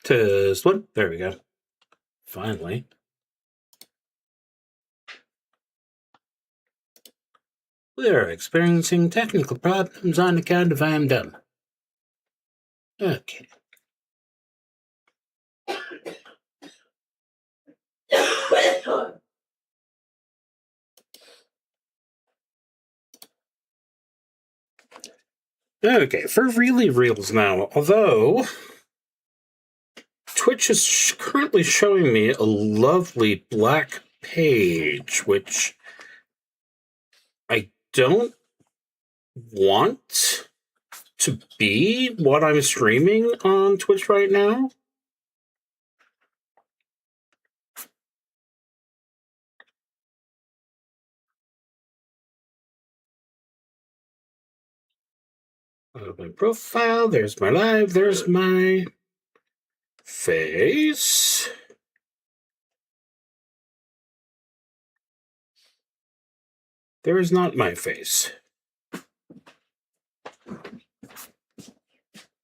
Test one. There we go. Finally. We are experiencing technical problems on account of I am dumb. Okay. Okay, for really reals now, although Twitch is currently showing me a lovely black page, which I don't want to be what I'm streaming on Twitch right now. My profile, there's my live, there's my face. There is not my face.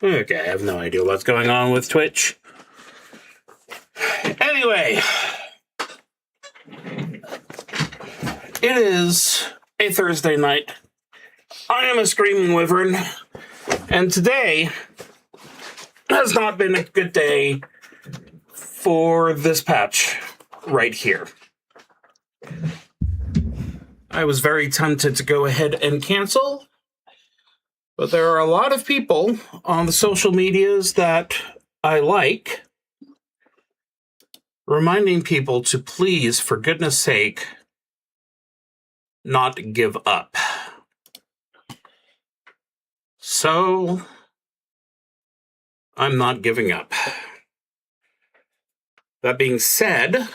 Okay, I have no idea what's going on with Twitch. Anyway, it is a Thursday night. I am a Screaming Wyvern, and today has not been a good day for this patch right here. I was very tempted to go ahead and cancel, but there are a lot of people on the social medias that I like reminding people to please, for goodness sake, not give up. So, I'm not giving up. That being said,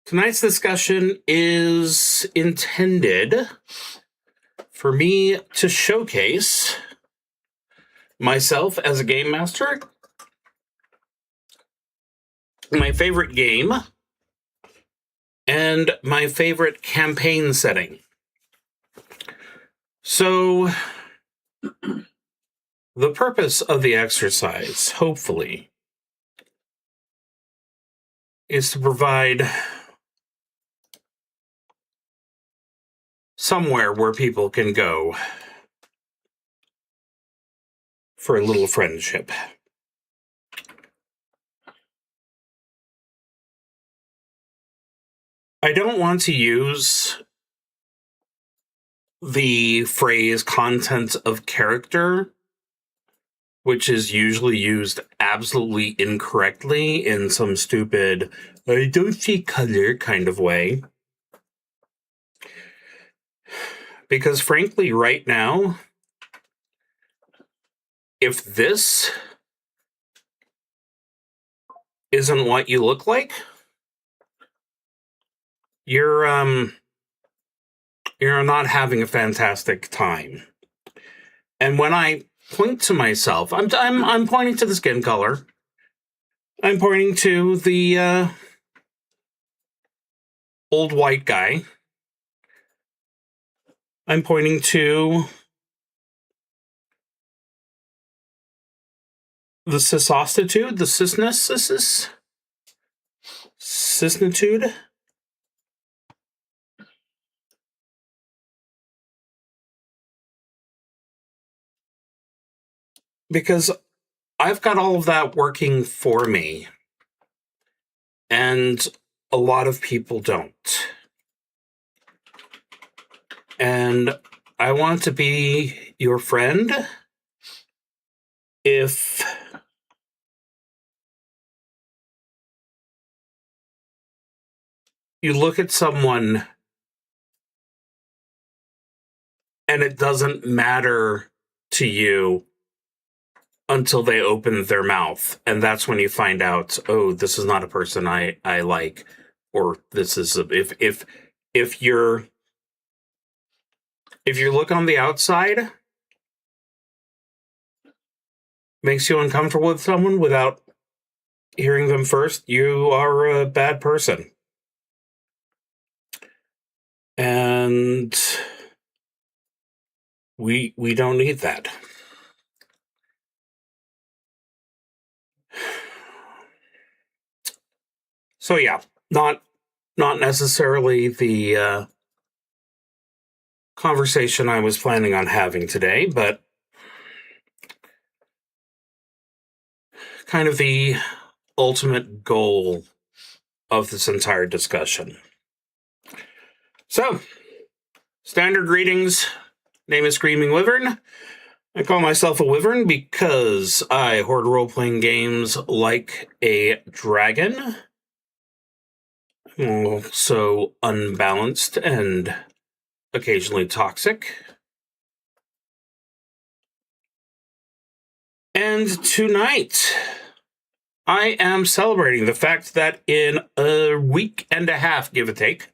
tonight's discussion is intended for me to showcase myself as a game master, my favorite game, and my favorite campaign setting. So, the purpose of the exercise, hopefully, is to provide somewhere where people can go for a little friendship. I don't want to use the phrase content of character, which is usually used absolutely incorrectly in some stupid, I don't see color kind of way. Because frankly, right now, if this isn't what you look like, you're not having a fantastic time. And when I point to myself, I'm pointing to the skin color. I'm pointing to the old white guy. I'm pointing to the cisostitude, the cisnitude. Because I've got all of that working for me. And a lot of people don't. And I want to be your friend if you look at someone and it doesn't matter to you until they open their mouth. And that's when you find out, oh, this is not a person I like. Or this is, if you look on the outside, makes you uncomfortable with someone without hearing them first, you are a bad person. And we don't need that. So yeah, not necessarily the conversation I was planning on having today, but kind of the ultimate goal of this entire discussion. So, standard greetings. Name is Screaming Wyvern. I call myself a wyvern because I hoard role-playing games like a dragon. I'm also unbalanced and occasionally toxic. And tonight, I am celebrating the fact that in a week and a half, give or take,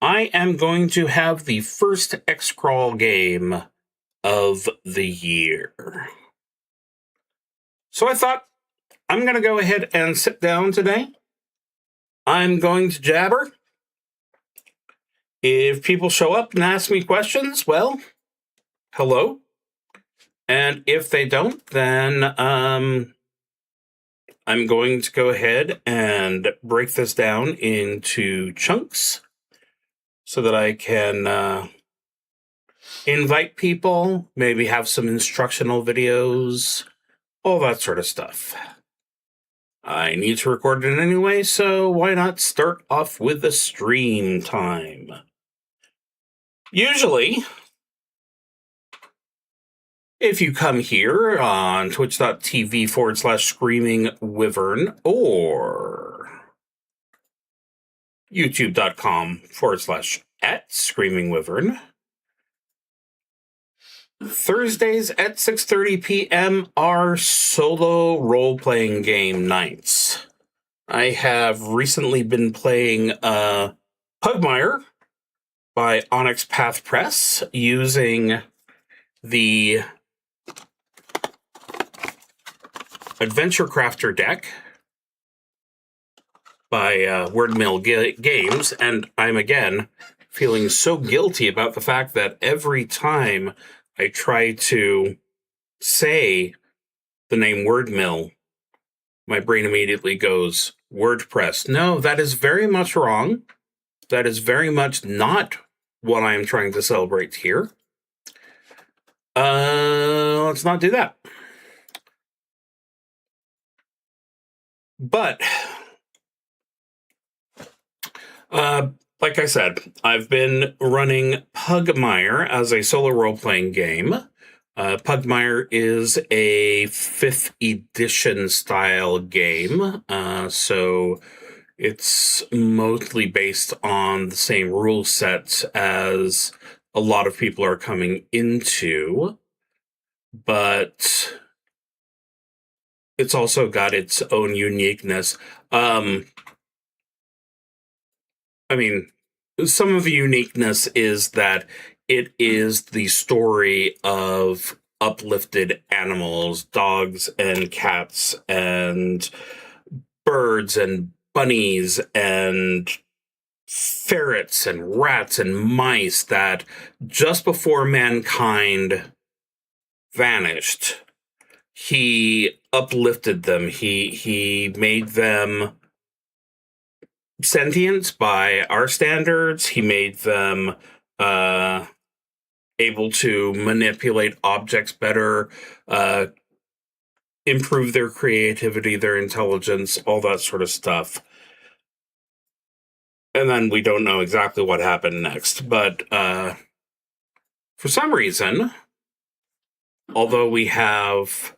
I am going to have the first XCrawl game of the year. So I thought, I'm going to go ahead and sit down today. I'm going to jabber. If people show up and ask me questions, well, hello. And if they don't, then I'm going to go ahead and break this down into chunks so that I can invite people, maybe have some instructional videos, all that sort of stuff. I need to record it anyway, so why not start off with the stream time? Usually, if you come here on twitch.tv/ScreamingWyvern or youtube.com/@ScreamingWyvern, Thursdays at 6:30 p.m. are solo role-playing game nights. I have recently been playing Pugmire by Onyx Path Press using the Adventure Crafter deck by Wordmill Games, and I'm again feeling so guilty about the fact that every time I try to say the name Wordmill, my brain immediately goes, WordPress. No, that is very much wrong. That is very much not what I am trying to celebrate here. Let's not do that. But, like I said, I've been running Pugmire as a solo role-playing game. Pugmire is a 5th edition style game, so it's mostly based on the same rule set as a lot of people are coming into, but it's also got its own uniqueness. I mean, some of the uniqueness is that it is the story of uplifted animals, dogs and cats and birds and bunnies and ferrets and rats and mice that just before mankind vanished, he uplifted them. He made them sentient by our standards. He made them able to manipulate objects better, improve their creativity, their intelligence, all that sort of stuff. And then we don't know exactly what happened next. But for some reason, although we have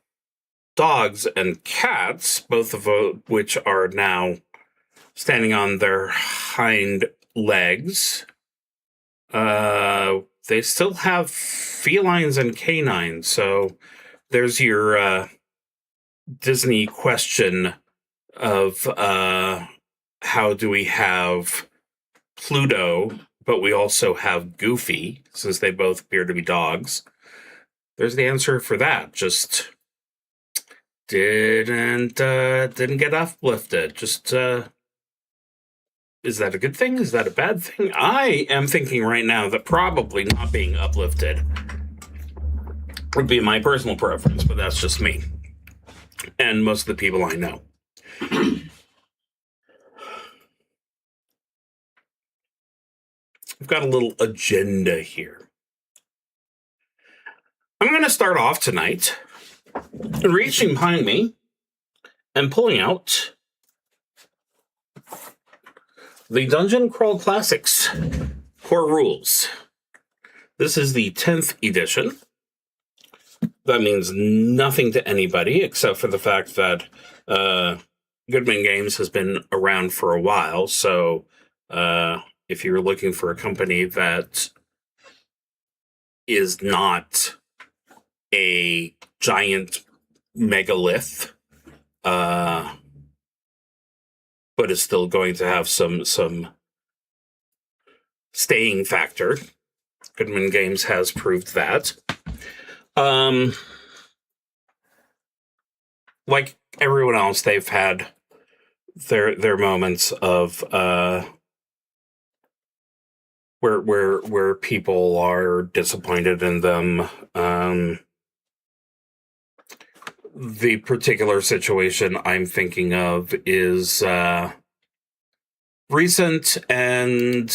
dogs and cats, both of which are now standing on their hind legs, they still have felines and canines. So there's your Disney question of how do we have Pluto, but we also have Goofy, since they both appear to be dogs. There's the answer for that. Just didn't get uplifted. Just is that a good thing? Is that a bad thing? I am thinking right now that probably not being uplifted would be my personal preference, but that's just me. And most of the people I know. I've got a little agenda here. I'm going to start off tonight reaching behind me and pulling out the XCrawl Classics Core Rules. This is the 10th edition. That means nothing to anybody except for the fact that Goodman Games has been around for a while. So if you're looking for a company that is not a giant megalith, but is still going to have some staying factor, Goodman Games has proved that. Like everyone else, they've had their moments of where people are disappointed in them. The particular situation I'm thinking of is recent, and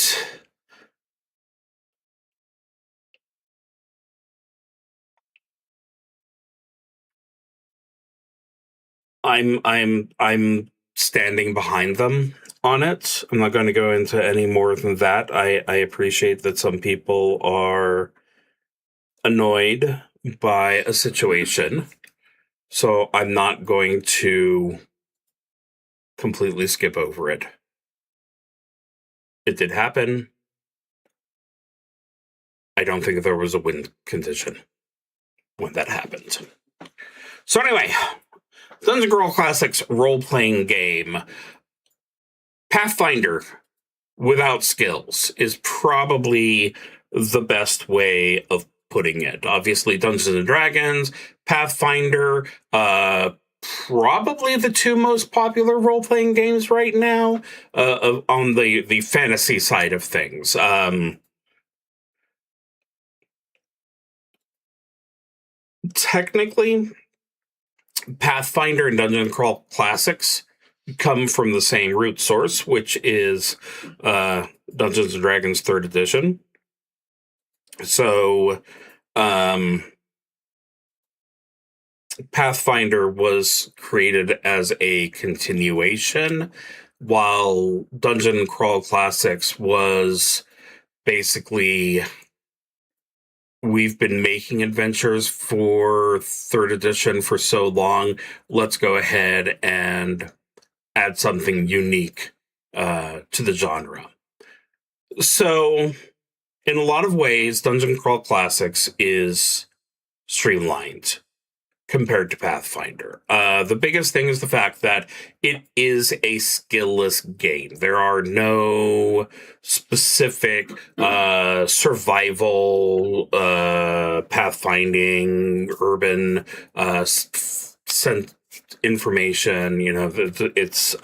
I'm standing behind them on it. I'm not going to go into any more than that. I appreciate that some people are annoyed by a situation, so I'm not going to completely skip over it. It did happen. I don't think there was a win condition when that happened. So anyway, XCrawl Classics role-playing game. Pathfinder without skills is probably the best way of putting it. Obviously, Dungeons & Dragons, Pathfinder, probably the two most popular role-playing games right now on the fantasy side of things. Technically, Pathfinder and XCrawl Classics come from the same root source, which is Dungeons & Dragons 3rd edition. So, Pathfinder was created as a continuation, while XCrawl Classics was basically, we've been making adventures for 3rd edition for so long, let's go ahead and add something unique to the genre. So, in a lot of ways, XCrawl Classics is streamlined compared to Pathfinder. The biggest thing is the fact that it is a skill-less game. There are no specific survival, pathfinding, urban information. You know, it's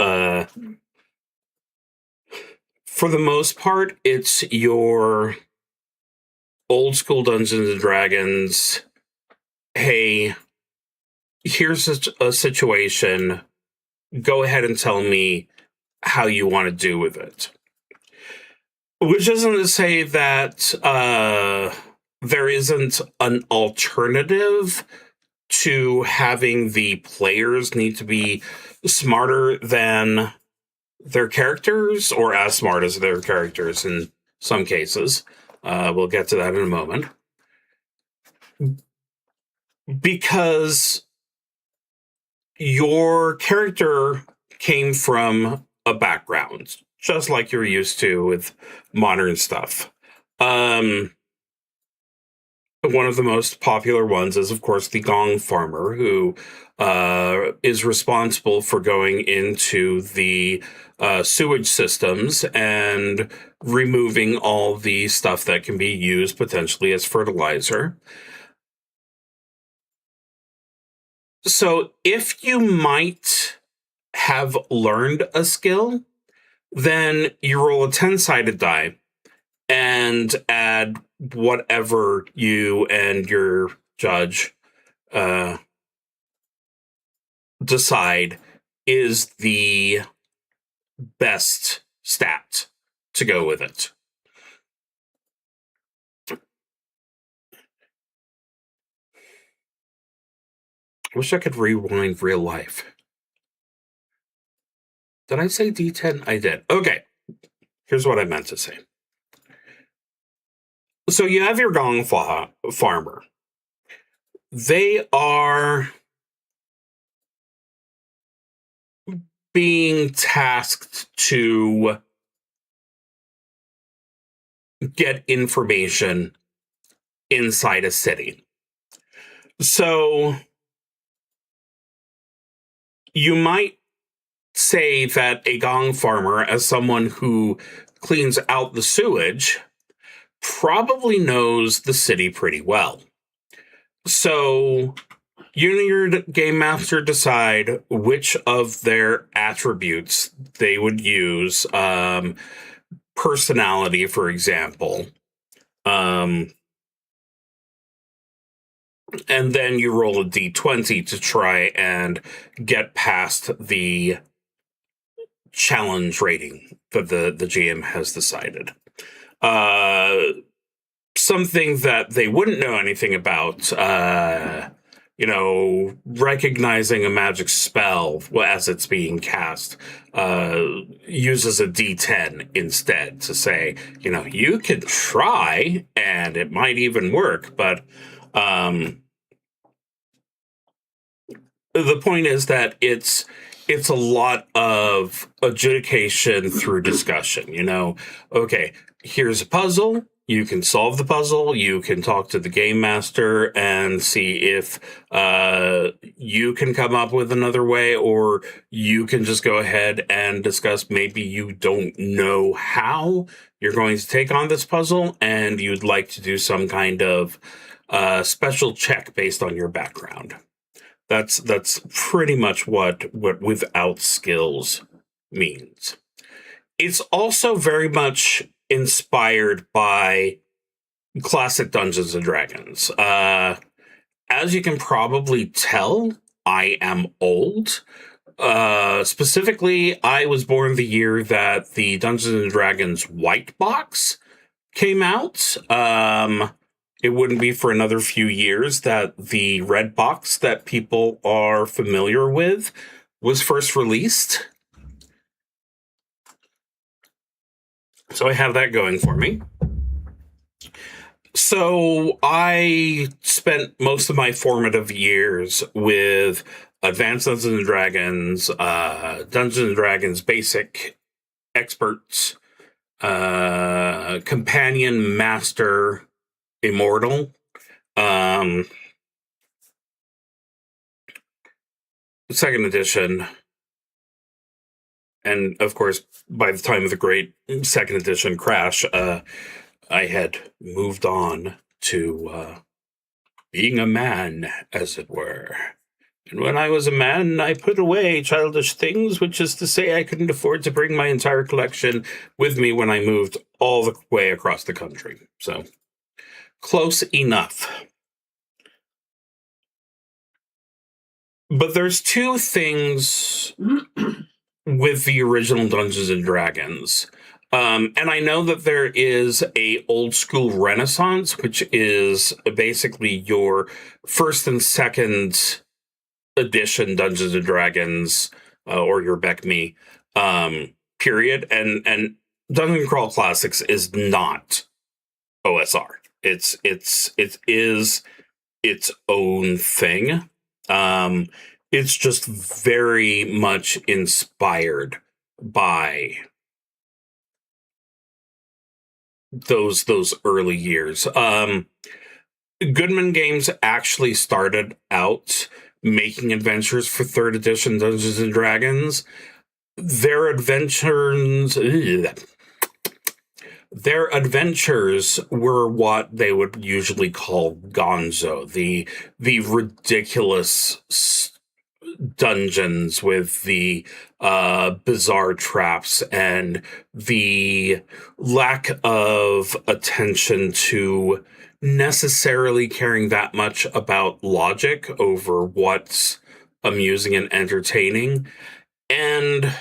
for the most part, it's your old school Dungeons & Dragons. Hey, here's a situation. Go ahead and tell me how you want to do with it. Which isn't to say that there isn't an alternative to having the players need to be smarter than their characters, or as smart as their characters in some cases. We'll get to that in a moment. Because your character came from a background, just like you're used to with modern stuff. One of the most popular ones is, of course, the Gong Farmer, who is responsible for going into the sewage systems and removing all the stuff that can be used potentially as fertilizer. So if you might have learned a skill, then you roll a 10-sided die and add whatever you and your judge decide is the best stat to go with it. I wish I could rewind real life. Did I say D10? I did. Okay. Here's what I meant to say. So you have your gong farmer. They are being tasked to get information inside a city. So you might say that a gong farmer, as someone who cleans out the sewage, probably knows the city pretty well. So you and your game master decide which of their attributes they would use. Personality, for example. And then you roll a d20 to try and get past the challenge rating that the GM has decided. Something that they wouldn't know anything about, recognizing a magic spell as it's being cast, uses a d10 instead to say, you can try and it might even work, but the point is that it's a lot of adjudication through discussion. Okay, here's a puzzle. You can solve the puzzle. You can talk to the game master and see if you can come up with another way, or you can just go ahead and discuss maybe you don't know how you're going to take on this puzzle and you'd like to do some kind of special check based on your background. That's pretty much what without skills means. It's also very much inspired by classic Dungeons and Dragons. As you can probably tell, I am old. Specifically, I was born the year that the Dungeons and Dragons white box came out. It wouldn't be for another few years that the red box that people are familiar with was first released. So I have that going for me. So I spent most of my formative years with Advanced Dungeons and Dragons, Dungeons and Dragons Basic, Experts, Companion, Master, Immortal. Second edition. And of course, by the time of the great second edition crash, I had moved on to being a man, as it were. And when I was a man, I put away childish things, which is to say I couldn't afford to bring my entire collection with me when I moved all the way across the country. So, close enough. But there's two things with the original Dungeons and Dragons. And I know that there is a old school Renaissance, which is basically your first and second edition Dungeons and Dragons, or your BECME, period. And Dungeon Crawl Classics is not OSR. It is its own thing. It's just very much inspired by those early years. Goodman Games actually started out making adventures for third edition Dungeons and Dragons. Their adventures were what they would usually call gonzo, the ridiculous dungeons with the bizarre traps and the lack of attention to necessarily caring that much about logic over what's amusing and entertaining. And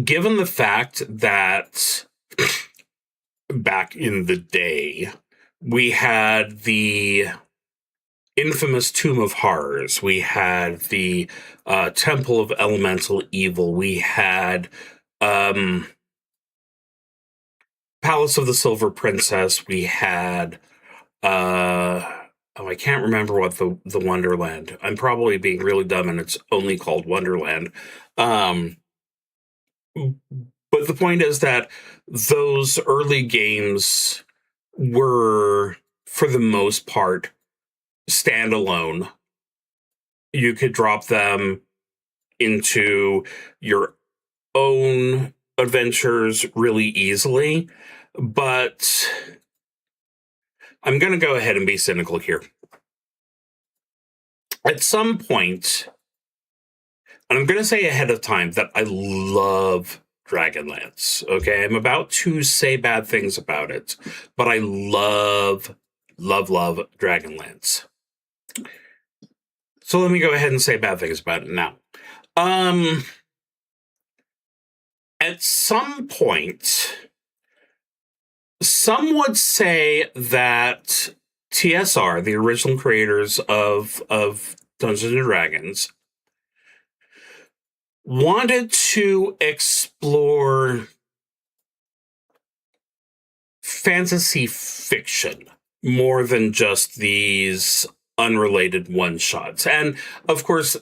given the fact that back in the day, we had the infamous Tomb of Horrors. We had the Temple of Elemental Evil. We had Palace of the Silver Princess. We had I can't remember what the Wonderland. I'm probably being really dumb, and it's only called Wonderland. But the point is that those early games were, for the most part, standalone. You could drop them into your own adventures really easily, but I'm going to go ahead and be cynical here. At some point, and I'm going to say ahead of time that I love Dragonlance. Okay, I'm about to say bad things about it, but I love Dragonlance. So let me go ahead and say bad things about it now. At some point, some would say that TSR, the original creators of Dungeons and Dragons, wanted to explore fantasy fiction more than just these unrelated one-shots. And, of course,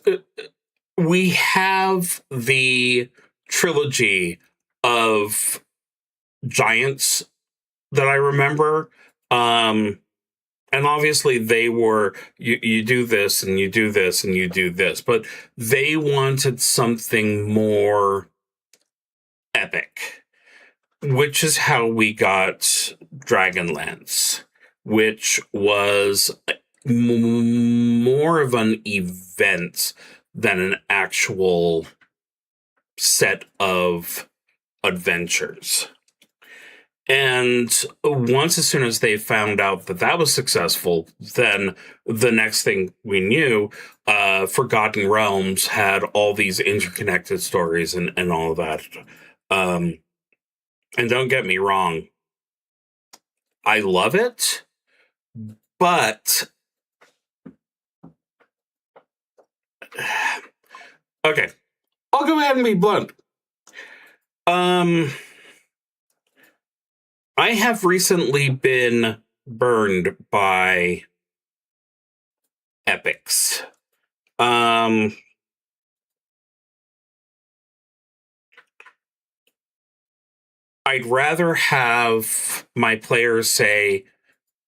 we have the trilogy of giants that I remember. And obviously they were, you do this and you do this and you do this, but they wanted something more epic, which is how we got Dragonlance, which was more of an event than an actual set of adventures. And once, as soon as they found out that that was successful, then the next thing we knew, Forgotten Realms had all these interconnected stories and all of that. And don't get me wrong, I love it, but okay, I'll go ahead and be blunt. I have recently been burned by epics. I'd rather have my players say,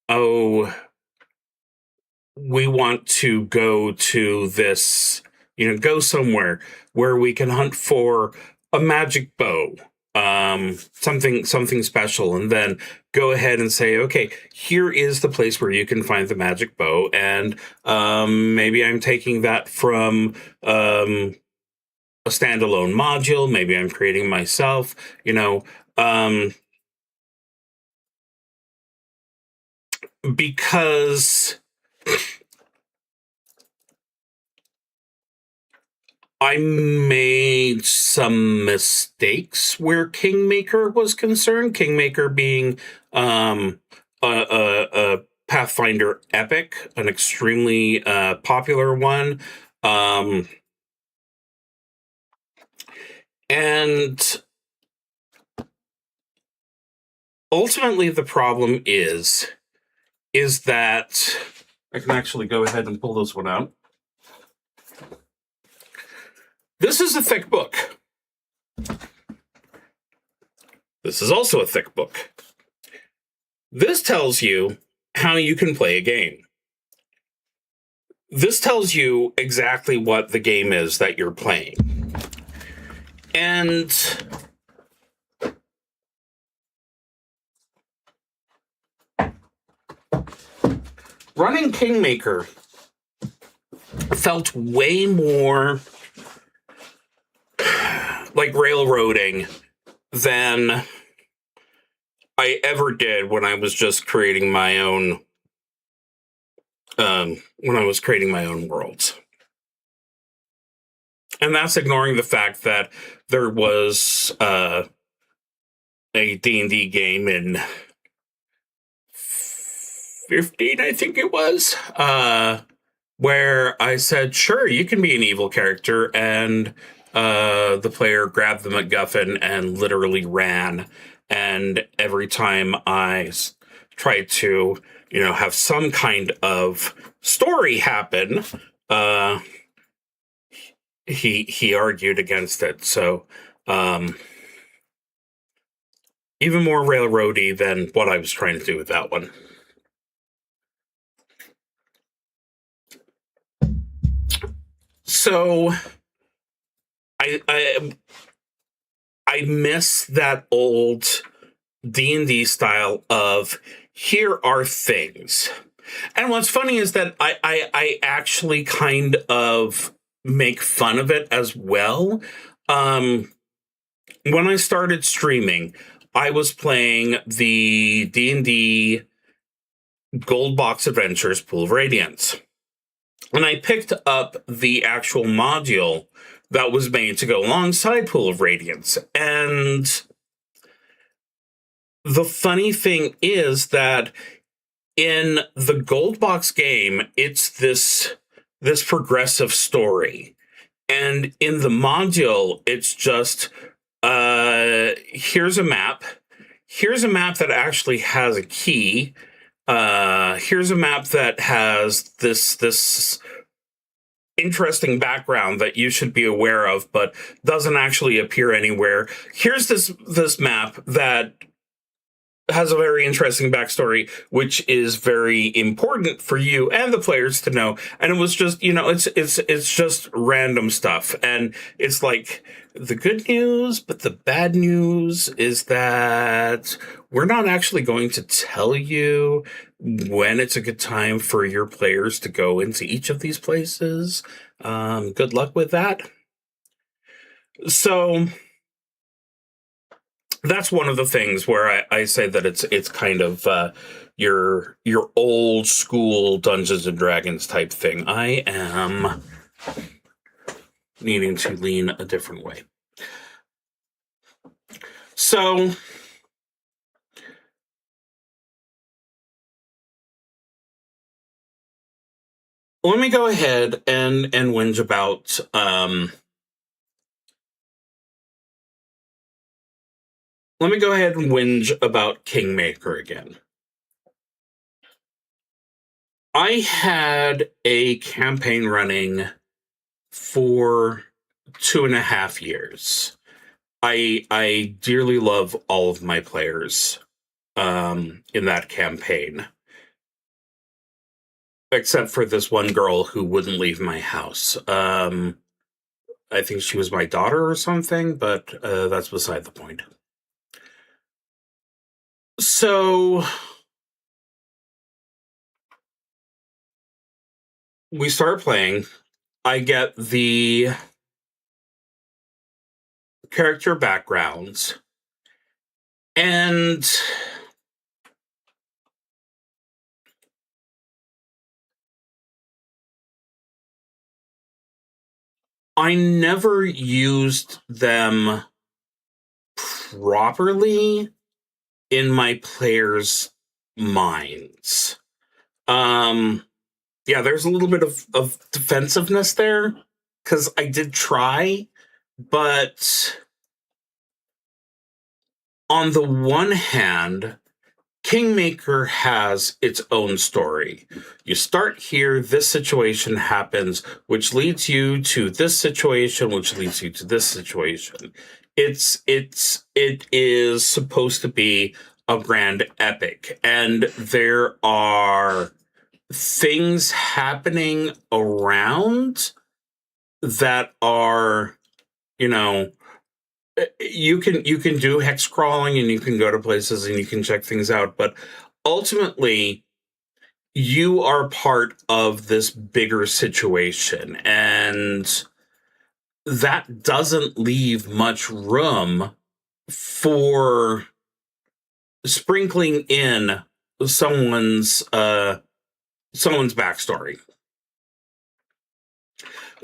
oh, we want to go to this, go somewhere where we can hunt for a magic bow. Something special, and then go ahead and say, okay, here is the place where you can find the magic bow, and maybe I'm taking that from a standalone module, maybe I'm creating myself, because I made some mistakes where Kingmaker was concerned. Kingmaker being a Pathfinder epic, an extremely popular one. And ultimately, the problem is that I can actually go ahead and pull this one out. This is a thick book. This is also a thick book. This tells you how you can play a game. This tells you exactly what the game is that you're playing. And running Kingmaker felt way more like railroading than I ever did when I was just creating my own worlds. And that's ignoring the fact that there was a D&D game in 15, I think it was, where I said, sure, you can be an evil character, and the player grabbed the MacGuffin and literally ran. And every time I tried to, have some kind of story happen, he argued against it. So even more railroady than what I was trying to do with that one. So I miss that old D&D style of here are things. And what's funny is that I actually kind of make fun of it as well. When I started streaming, I was playing the D&D Gold Box Adventures Pool of Radiance. And I picked up the actual module that was made to go alongside Pool of Radiance. And the funny thing is that in the Gold Box game, it's this progressive story. And in the module, it's just, here's a map. Here's a map that actually has a key. Here's a map that has this interesting background that you should be aware of, but doesn't actually appear anywhere. Here's this map that has a very interesting backstory, which is very important for you and the players to know. And it was just, it's just random stuff. And it's like the good news, but the bad news is that we're not actually going to tell you when it's a good time for your players to go into each of these places. Good luck with that. So that's one of the things where I say that it's kind of your old school Dungeons and Dragons type thing. I am needing to lean a different way. So let me go ahead and whinge about let me go ahead and whinge about Kingmaker again. I had a campaign running for 2.5 years. I dearly love all of my players in that campaign, except for this one girl who wouldn't leave my house. I think she was my daughter or something, but that's beside the point. So we start playing. I get the character backgrounds, and I never used them properly in my players' minds. Yeah, there's a little bit of defensiveness there, because I did try, but on the one hand, Kingmaker has its own story. You start here, this situation happens, which leads you to this situation, which leads you to this situation. It is supposed to be a grand epic, and there are things happening around that are, you can do hex crawling and you can go to places and you can check things out, but ultimately you are part of this bigger situation, and that doesn't leave much room for sprinkling in someone's backstory.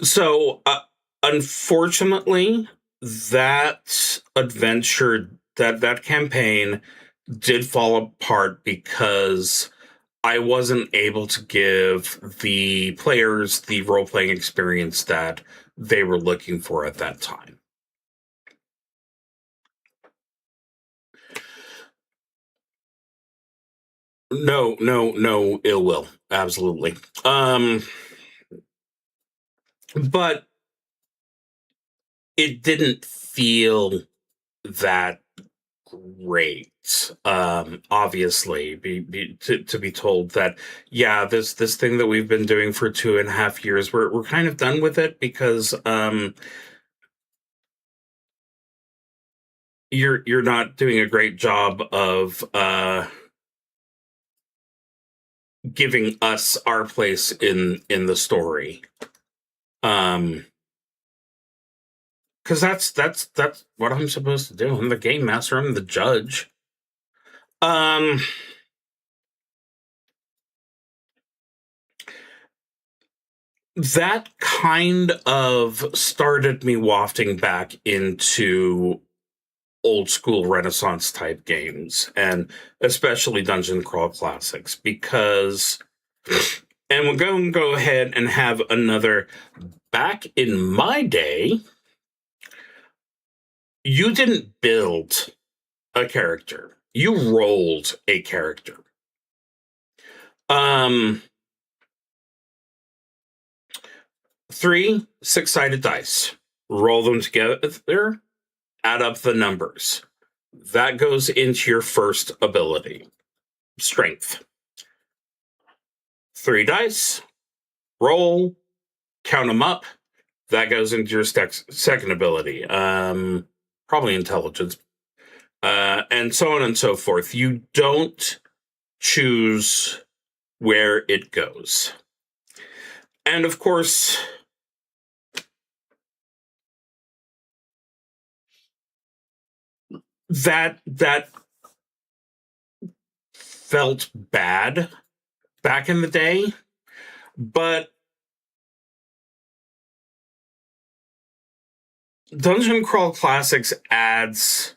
So unfortunately, that adventure, that campaign did fall apart because I wasn't able to give the players the role-playing experience that they were looking for at that time. No ill will. Absolutely. But it didn't feel that great. Obviously, to be told that, yeah, this thing that we've been doing for 2.5 years, we're kind of done with it because you're not doing a great job of giving us our place in the story. Because that's what I'm supposed to do. I'm the game master. I'm the judge. That kind of started me wafting back into old school Renaissance type games, and especially Dungeon Crawl Classics, because, and we're going to go ahead and have another. Back in my day, you didn't build a character. You rolled a character. 3 6-sided dice. Roll them together, add up the numbers. That goes into your first ability. Strength. 3 dice. Roll. Count them up. That goes into your second ability. Probably intelligence. And so on and so forth. You don't choose where it goes. And of course, that felt bad back in the day, but Dungeon Crawl Classics adds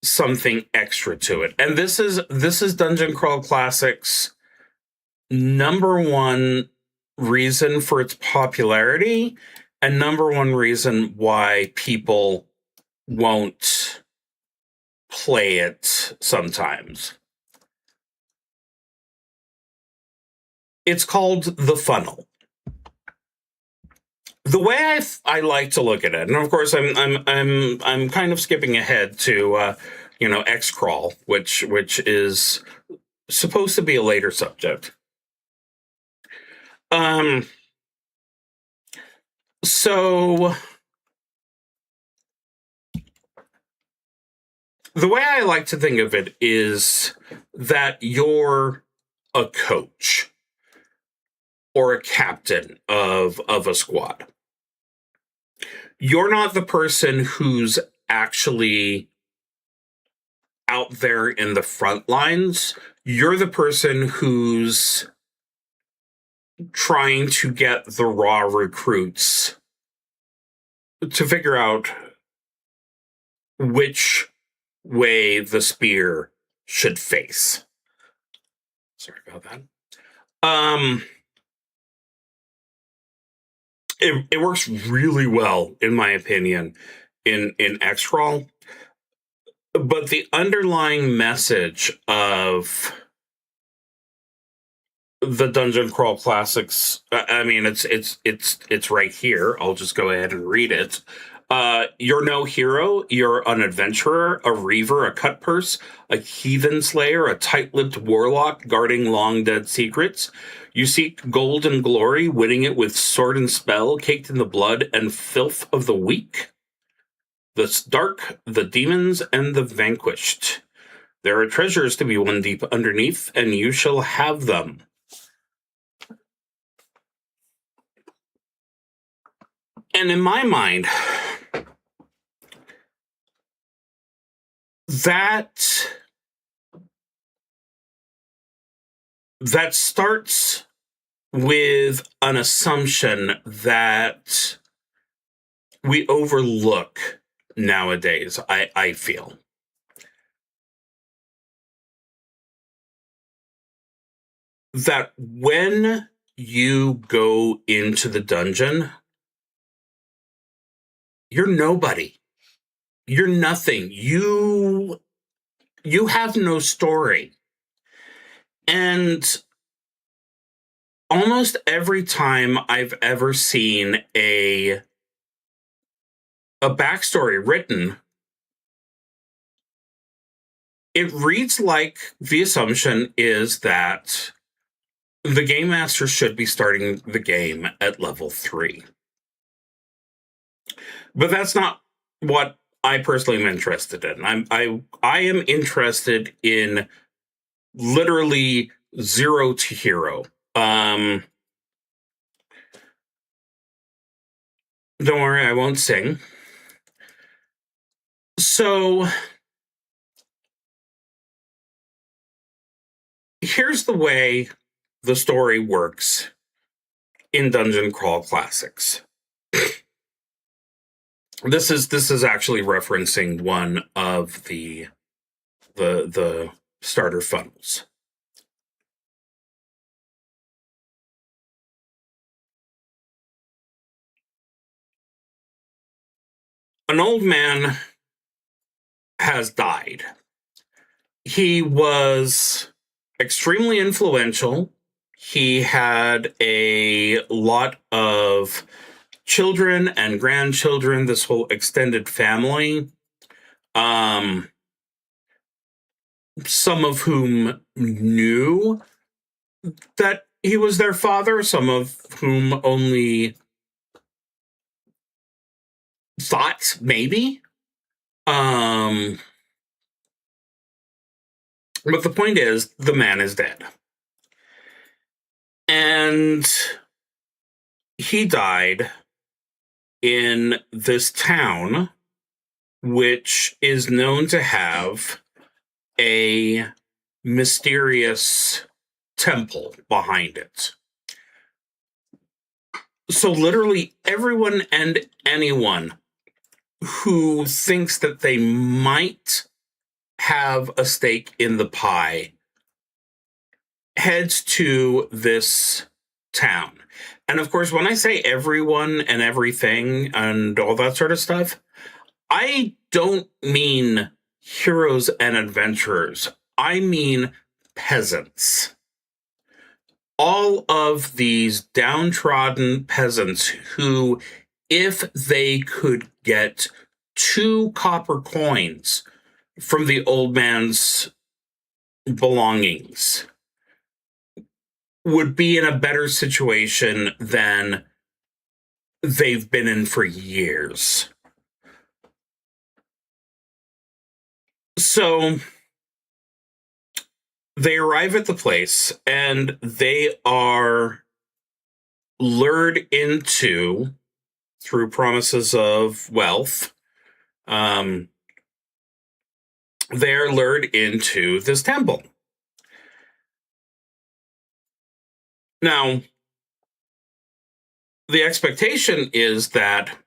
something extra to it. And this is Dungeon Crawl Classics' number one reason for its popularity, and number one reason why people won't play it sometimes. It's called the funnel. The way I like to look at it, and of course I'm kind of skipping ahead to XCrawl, which is supposed to be a later subject. So the way I like to think of it is that you're a coach or a captain of a squad. You're not the person who's actually out there in the front lines. You're the person who's trying to get the raw recruits to figure out which way the spear should face. Sorry about that. It works really well, in my opinion, in XCrawl. But the underlying message of the Dungeon Crawl Classics, I mean, it's right here. I'll just go ahead and read it. You're no hero. You're an adventurer, a reaver, a cutpurse, a heathen slayer, a tight-lipped warlock guarding long-dead secrets. You seek gold and glory, winning it with sword and spell, caked in the blood and filth of the weak, the dark, the demons, and the vanquished. There are treasures to be won deep underneath, and you shall have them. And in my mind, that starts with an assumption that we overlook nowadays, I feel. that when you go into the dungeon, you're nobody. You're nothing. You have no story. And almost every time I've ever seen a backstory written, it reads like the assumption is that the game master should be starting the game at level 3. But that's not what I personally am interested in. I am interested in literally 0 to hero. Don't worry, I won't sing. So here's the way the story works in Dungeon Crawl Classics. This is actually referencing one of the starter funnels. An old man has died. He was extremely influential. He had a lot of children and grandchildren, this whole extended family, some of whom knew that he was their father, some of whom only thought maybe. But the point is, the man is dead. And he died in this town, which is known to have a mysterious temple behind it. So literally everyone and anyone who thinks that they might have a stake in the pie heads to this town. And of course, when I say everyone and everything and all that sort of stuff, I don't mean heroes and adventurers. I mean peasants. All of these downtrodden peasants who, if they could get 2 copper coins from the old man's belongings, would be in a better situation than they've been in for years. So they arrive at the place and they are lured into, through promises of wealth, they're lured into this temple. Now, the expectation is that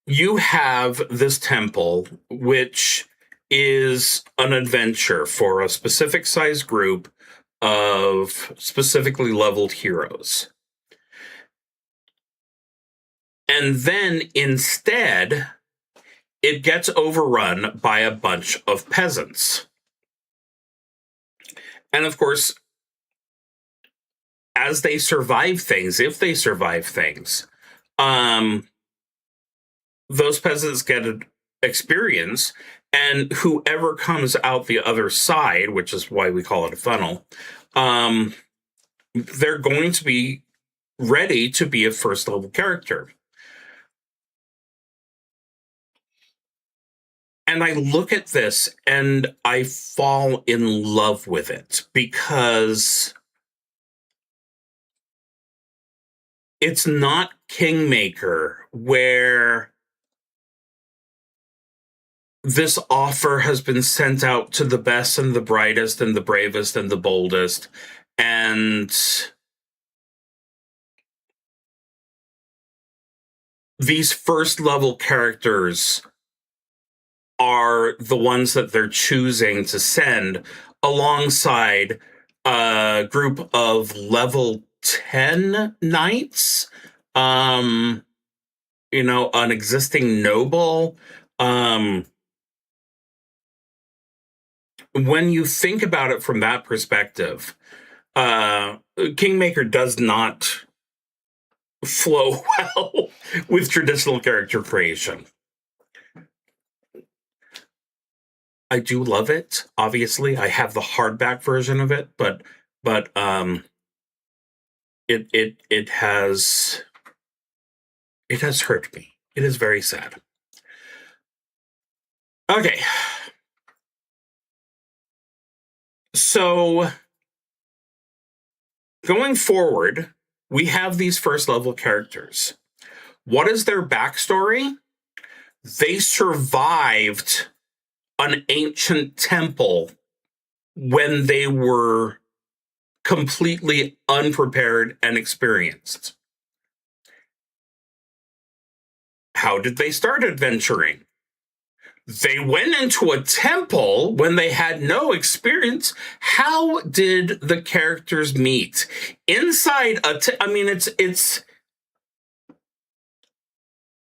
you have this temple, which is an adventure for a specific size group of specifically leveled heroes. And then instead, it gets overrun by a bunch of peasants. And of course, as they survive things, if they survive things, those peasants get an experience, and whoever comes out the other side, which is why we call it a funnel, they're going to be ready to be a first level character. And I look at this and I fall in love with it because it's not Kingmaker, where this offer has been sent out to the best and the brightest and the bravest and the boldest, and these first level characters are the ones that they're choosing to send alongside a group of level 10 knights, an existing noble. When you think about it from that perspective, Kingmaker does not flow well with traditional character creation. I do love it. Obviously, I have the hardback version of it, but it has hurt me. It is very sad. Okay. So going forward, we have these first level characters. What is their backstory? They survived an ancient temple when they were completely unprepared and experienced. How did they start adventuring? They went into a temple when they had no experience. How did the characters meet? Inside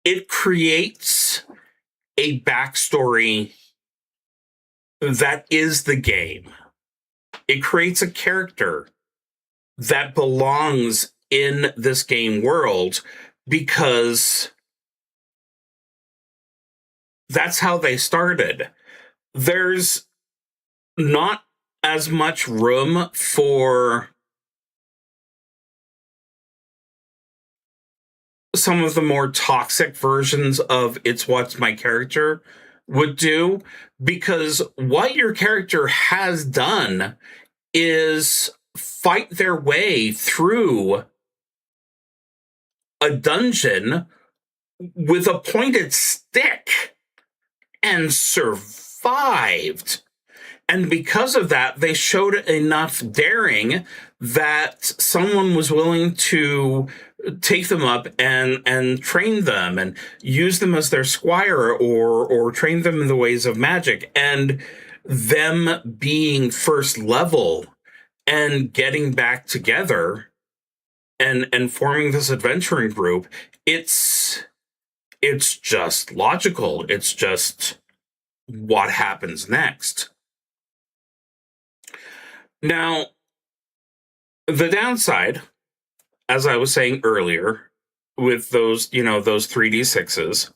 it creates a backstory that is the game. It creates a character that belongs in this game world because that's how they started. There's not as much room for some of the more toxic versions of It's What's My Character would do, because what your character has done is fight their way through a dungeon with a pointed stick and survived. And because of that, they showed enough daring that someone was willing to take them up and train them and use them as their squire or train them in the ways of magic. And them being first level and getting back together and forming this adventuring group, it's just logical. It's just what happens next. Now, the downside, as I was saying earlier, with those 3d6s,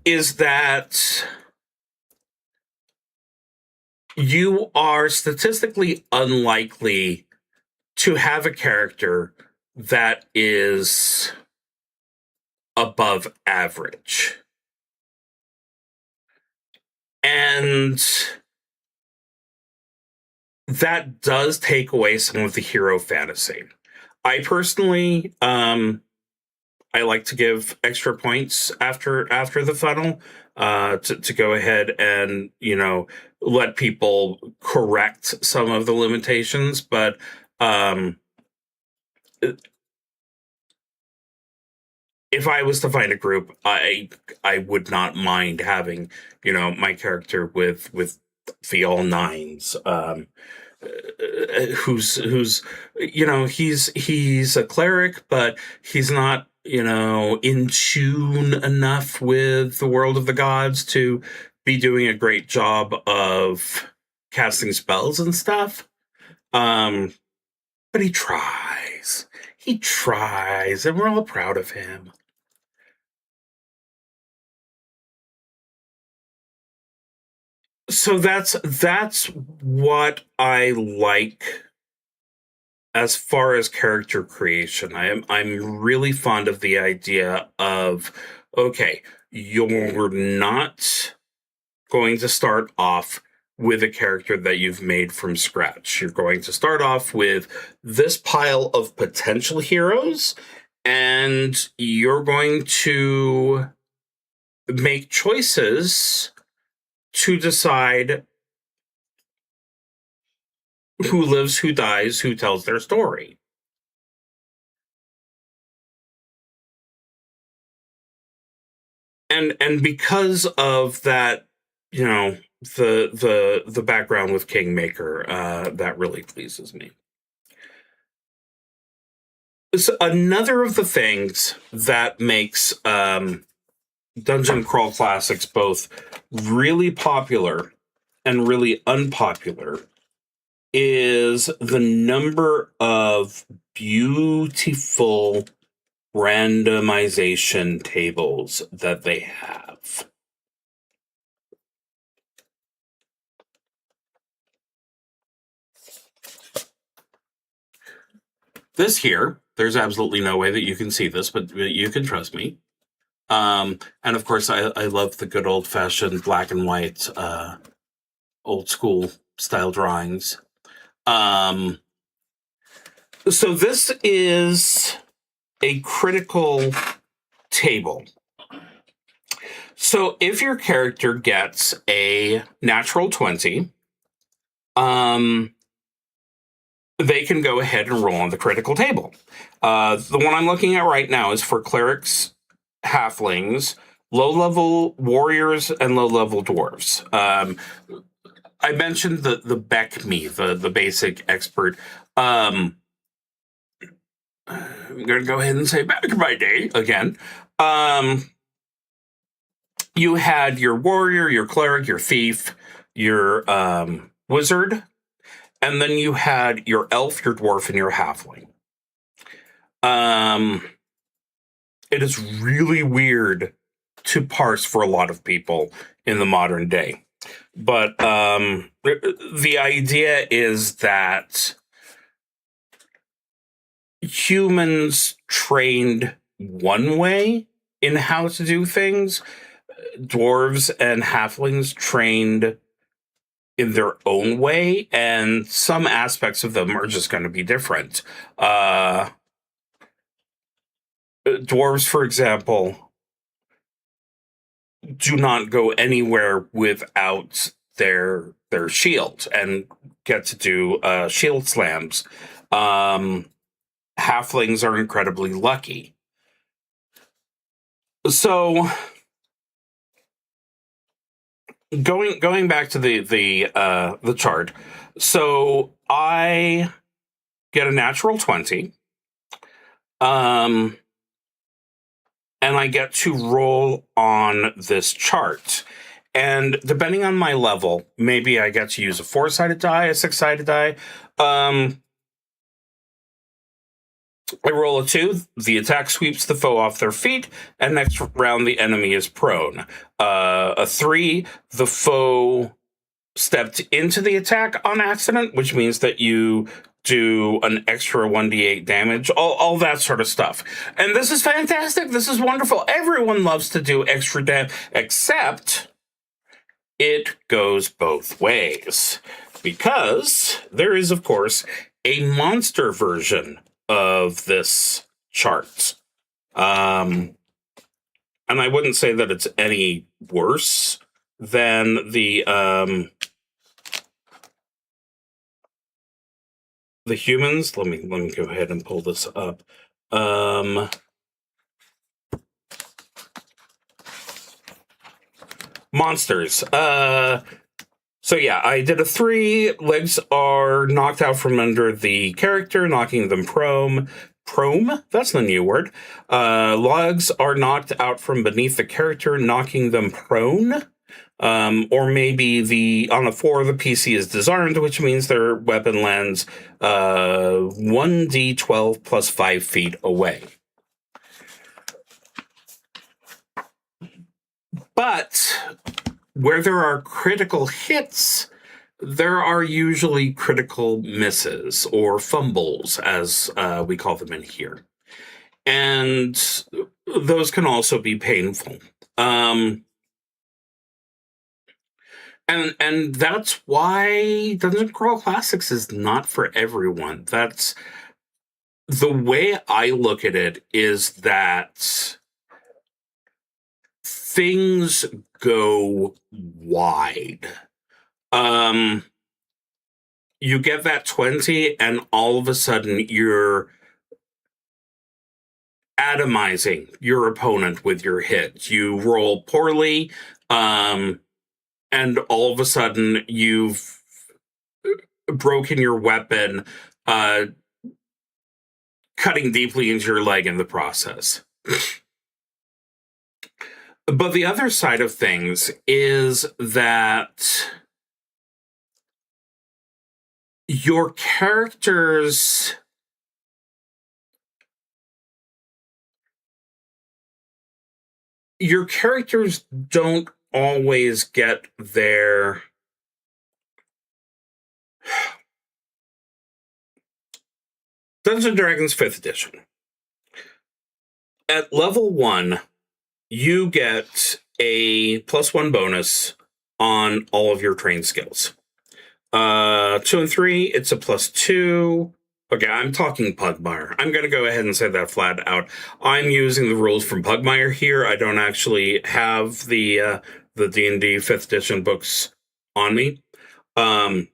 is that you are statistically unlikely to have a character that is above average. And that does take away some of the hero fantasy. I personally, I like to give extra points after the funnel to go ahead and let people correct some of the limitations. But if I was to find a group, I would not mind having my character with the all nines. Who's he's a cleric, but he's not in tune enough with the world of the gods to be doing a great job of casting spells and stuff. But he tries, and we're all proud of him. So that's what I like as far as character creation. I'm really fond of the idea of, okay, you're not going to start off with a character that you've made from scratch. You're going to start off with this pile of potential heroes, and you're going to make choices to decide who lives, who dies, who tells their story. And because of that, the background with Kingmaker. That really pleases me. So another of the things that makes Dungeon Crawl Classics both really popular and really unpopular is the number of beautiful randomization tables that they have. This here, there's absolutely no way that you can see this, but you can trust me. And of course, I love the good old-fashioned black and white, old school style drawings. So this is a critical table. So if your character gets a natural 20, they can go ahead and roll on the critical table. The one I'm looking at right now is for clerics, halflings, low-level warriors, and low-level dwarves. I mentioned the BECME, the basic expert. I'm going to go ahead and say back in my day again. You had your warrior, your cleric, your thief, your wizard, and then you had your elf, your dwarf, and your halfling. It is really weird to parse for a lot of people in the modern day. But the idea is that humans trained one way in how to do things. Dwarves and halflings trained in their own way, and some aspects of them are just going to be different. Dwarves, for example, do not go anywhere without their shield and get to do shield slams. Halflings are incredibly lucky. So going back to the chart, so I get a natural 20, and I get to roll on this chart. And depending on my level, maybe I get to use a 4-sided die, a 6-sided die. I roll a 2. The attack sweeps the foe off their feet, and next round the enemy is prone. A 3, the foe stepped into the attack on accident, which means that you do an extra 1d8 damage, all that sort of stuff. And this is fantastic. This is wonderful. Everyone loves to do extra damage, except it goes both ways. Because there is, of course, a monster version of this chart. And I wouldn't say that it's any worse than the humans. Let me go ahead and pull this up. Monsters. So yeah, I did a 3. Legs are knocked out from under the character, knocking them prone. Prone? That's the new word. Legs are knocked out from beneath the character, knocking them prone. Or maybe on a 4, the PC is disarmed, which means their weapon lands 1d12 plus 5 feet away. But where there are critical hits, there are usually critical misses or fumbles, as we call them in here. And those can also be painful. And that's why Dungeon Crawl Classics is not for everyone. That's the way I look at it, is that things go wide. You get that 20, and all of a sudden you're atomizing your opponent with your hits. You roll poorly, and and all of a sudden you've broken your weapon, cutting deeply into your leg in the process. But the other side of things is that your characters don't always get their Dungeons & Dragons 5th edition. At level 1, you get a +1 bonus on all of your trained skills. 2 and 3, it's a +2. Okay, I'm talking Pugmire. I'm going to go ahead and say that flat out. I'm using the rules from Pugmire here. I don't actually have the D&D 5th edition books on me. The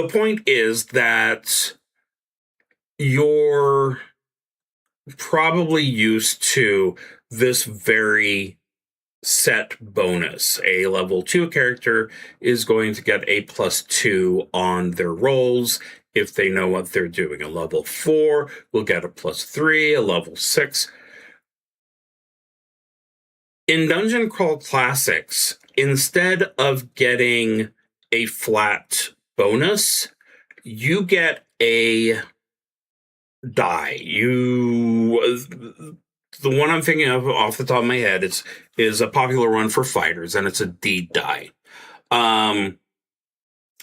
point is that you're probably used to this very set bonus. A level 2 character is going to get a +2 on their rolls if they know what they're doing. A level 4 will get a +3, a level 6. In Dungeon Crawl Classics, instead of getting a flat bonus, you get a die. The one I'm thinking of off the top of my head is a popular one for fighters, and it's a D die. It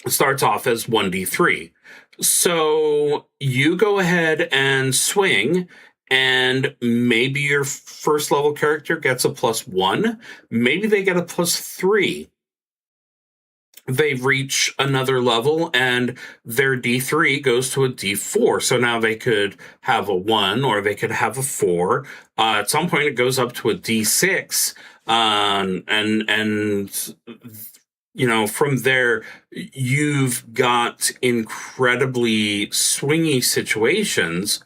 starts off as 1d3. So you go ahead and swing, and maybe your first level character gets a +1. Maybe they get a +3. They reach another level, and their D3 goes to a D4. So now they could have a 1, or they could have a 4. At some point, it goes up to a D6. And from there, you've got incredibly swingy situations,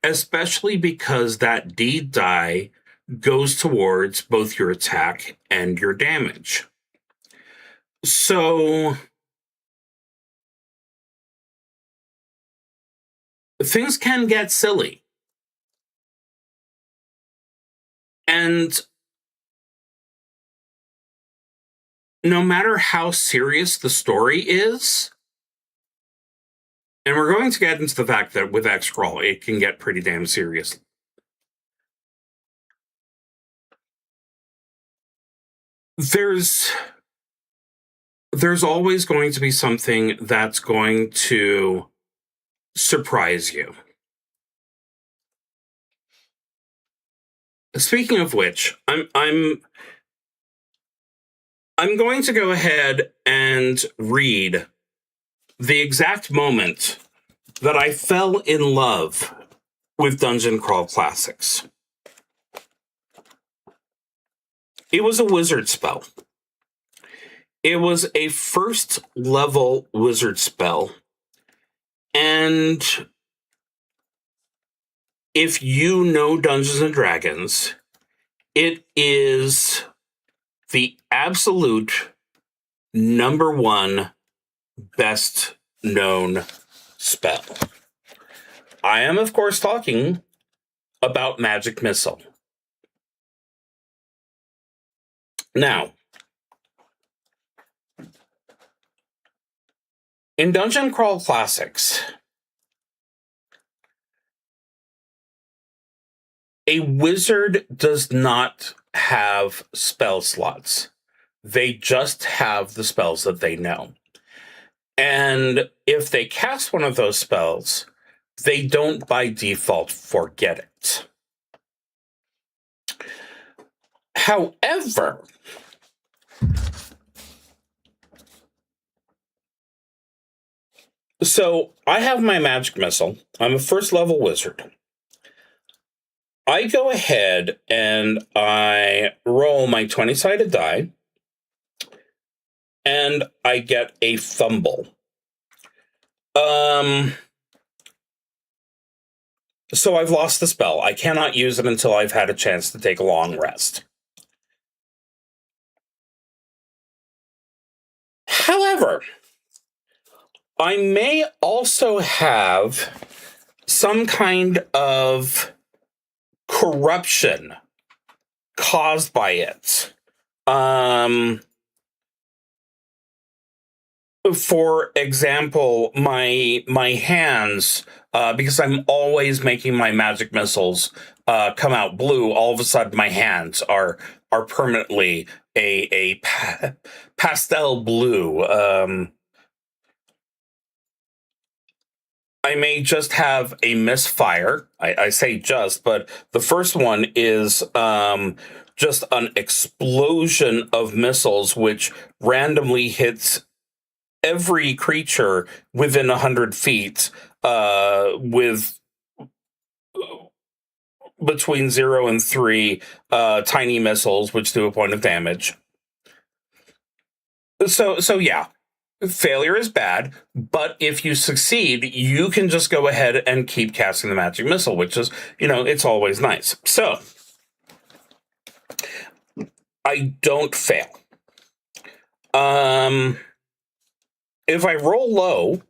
especially because that D die goes towards both your attack and your damage. So things can get silly. And no matter how serious the story is, and we're going to get into the fact that with XCrawl, it can get pretty damn serious. There's always going to be something that's going to surprise you. Speaking of which, I'm going to go ahead and read the exact moment that I fell in love with Dungeon Crawl Classics. It was a wizard spell. It was a first level wizard spell. And if you know Dungeons and Dragons, it is the absolute #1 best known spell. I am, of course, talking about Magic Missile. Now, in Dungeon Crawl Classics, a wizard does not have spell slots. They just have the spells that they know. And if they cast one of those spells, they don't by default forget it. However, so I have my Magic Missile. I'm a first level wizard. I go ahead and I roll my 20-sided die, and I get a fumble. So I've lost the spell. I cannot use it until I've had a chance to take a long rest. However, I may also have some kind of corruption caused by it. For example, my hands, because I'm always making my magic missiles come out blue. All of a sudden, my hands are permanently a pastel blue. I may just have a misfire. I say just, but the first one is just an explosion of missiles, which randomly hits every creature within 100 feet with between 0 and 3 tiny missiles, which do a point of damage. So yeah, failure is bad, but if you succeed, you can just go ahead and keep casting the magic missile, which is, it's always nice. So I don't fail. If I roll low,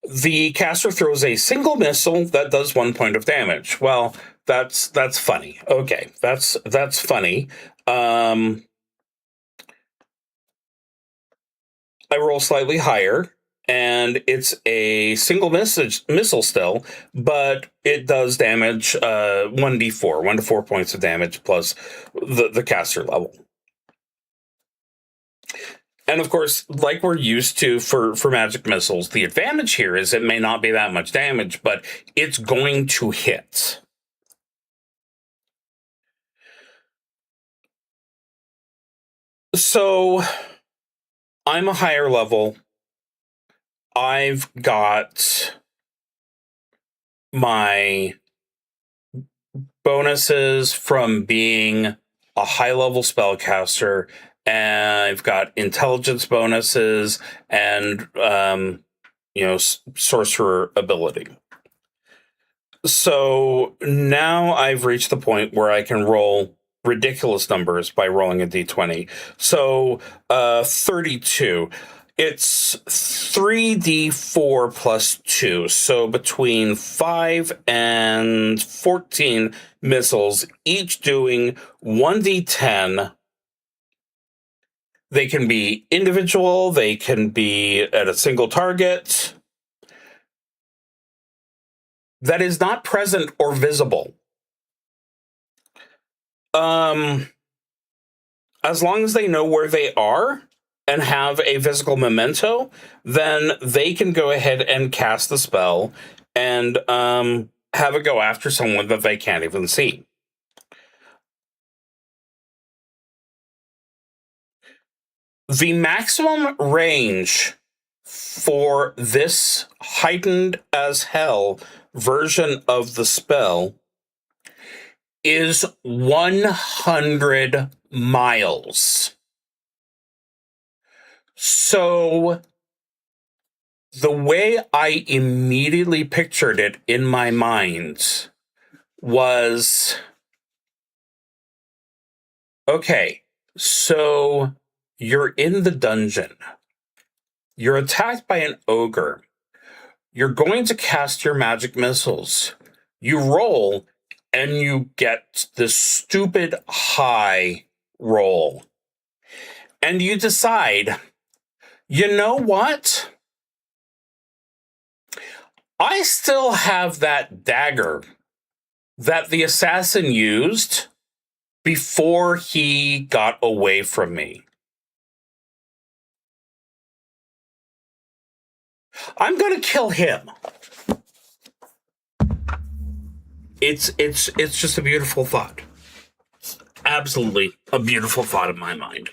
the caster throws a single missile that does 1 point of damage. Well, that's funny. Okay, that's funny. I roll slightly higher, and it's a single missile still, but it does damage 1d4, 1 to 4 points of damage plus the caster level. And of course, like we're used to for magic missiles, the advantage here is it may not be that much damage, but it's going to hit. So I'm a higher level. I've got my bonuses from being a high-level spellcaster, and I've got intelligence bonuses and, sorcerer ability. So now I've reached the point where I can roll ridiculous numbers by rolling a d20. So 32. It's 3d4 plus 2. So between 5 and 14 missiles, each doing 1d10. They can be individual. They can be at a single target that is not present or visible. As long as they know where they are and have a physical memento, then they can go ahead and cast the spell and have it go after someone that they can't even see. The maximum range for this heightened as hell version of the spell is 100 miles. So the way I immediately pictured it in my mind was, okay, so you're in the dungeon. You're attacked by an ogre. You're going to cast your magic missiles. You roll, and you get this stupid high roll. And you decide, you know what? I still have that dagger that the assassin used before he got away from me. I'm going to kill him. It's just a beautiful thought. Absolutely a beautiful thought in my mind.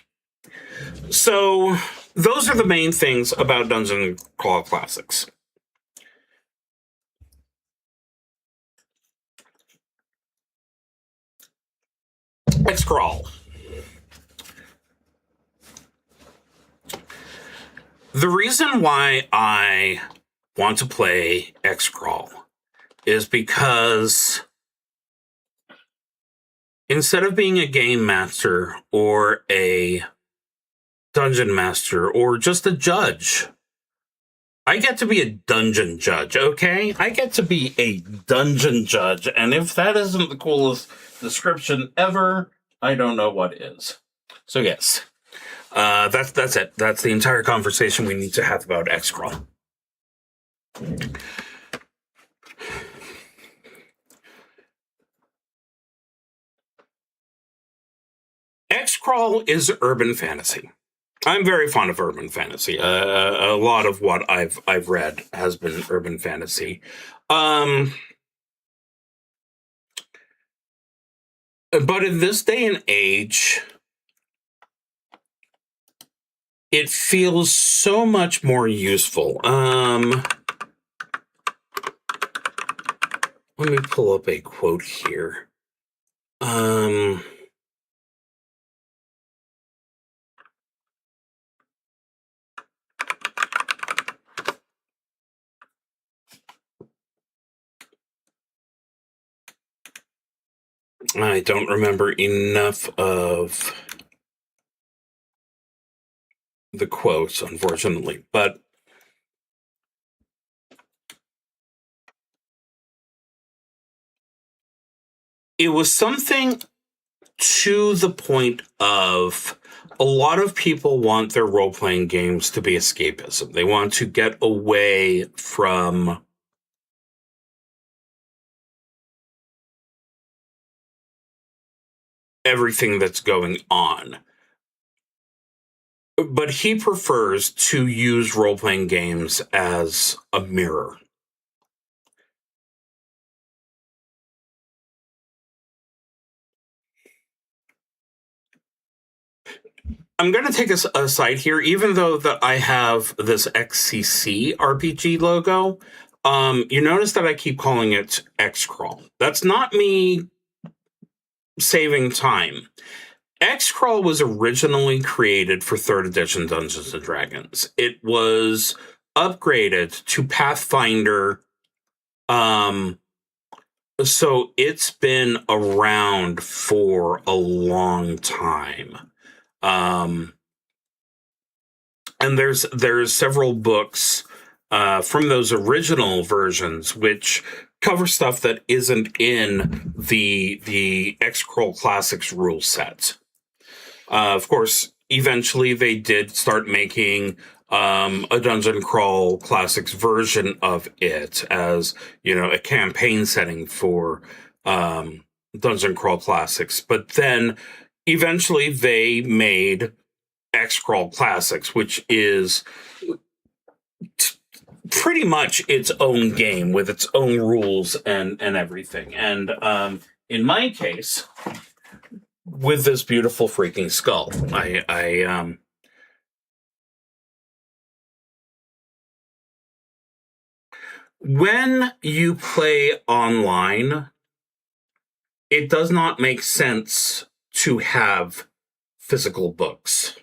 So those are the main things about Dungeon Crawl Classics. XCrawl. The reason why I want to play XCrawl is because instead of being a game master or a dungeon master or just a judge. I get to be a dungeon judge, okay? I get to be a dungeon judge, and if that isn't the coolest description ever, I don't know what is. So yes, that's it. That's the entire conversation we need to have about XCrawl. XCrawl is urban fantasy. I'm very fond of urban fantasy. A lot of what I've read has been urban fantasy. But in this day and age, it feels so much more useful. Let me pull up a quote here. I don't remember enough of the quotes, unfortunately, but it was something to the point of a lot of people want their role-playing games to be escapism. They want to get away from everything that's going on. But he prefers to use role-playing games as a mirror. I'm going to take us aside here, even though that I have this XCC RPG logo. You notice that I keep calling it XCrawl. That's not me saving time. XCrawl was originally created for 3rd edition Dungeons & Dragons. It was upgraded to Pathfinder. So it's been around for a long time. And there's several books from those original versions which cover stuff that isn't in the XCrawl Classics rule set. Of course, eventually they did start making a Dungeon Crawl Classics version of it as, a campaign setting for Dungeon Crawl Classics. But then eventually they made XCrawl Classics, which is pretty much its own game with its own rules and everything. And in my case, with this beautiful freaking skull, when you play online, it does not make sense to have physical books.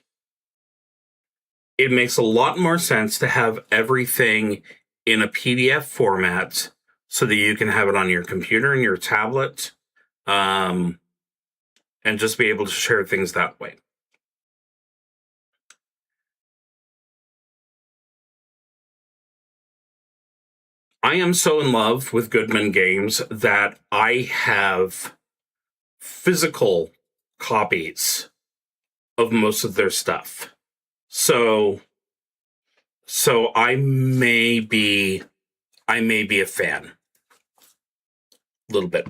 It makes a lot more sense to have everything in a PDF format so that you can have it on your computer and your tablet, and just be able to share things that way. I am so in love with Goodman Games that I have physical copies of most of their stuff. So I may be a fan. Little bit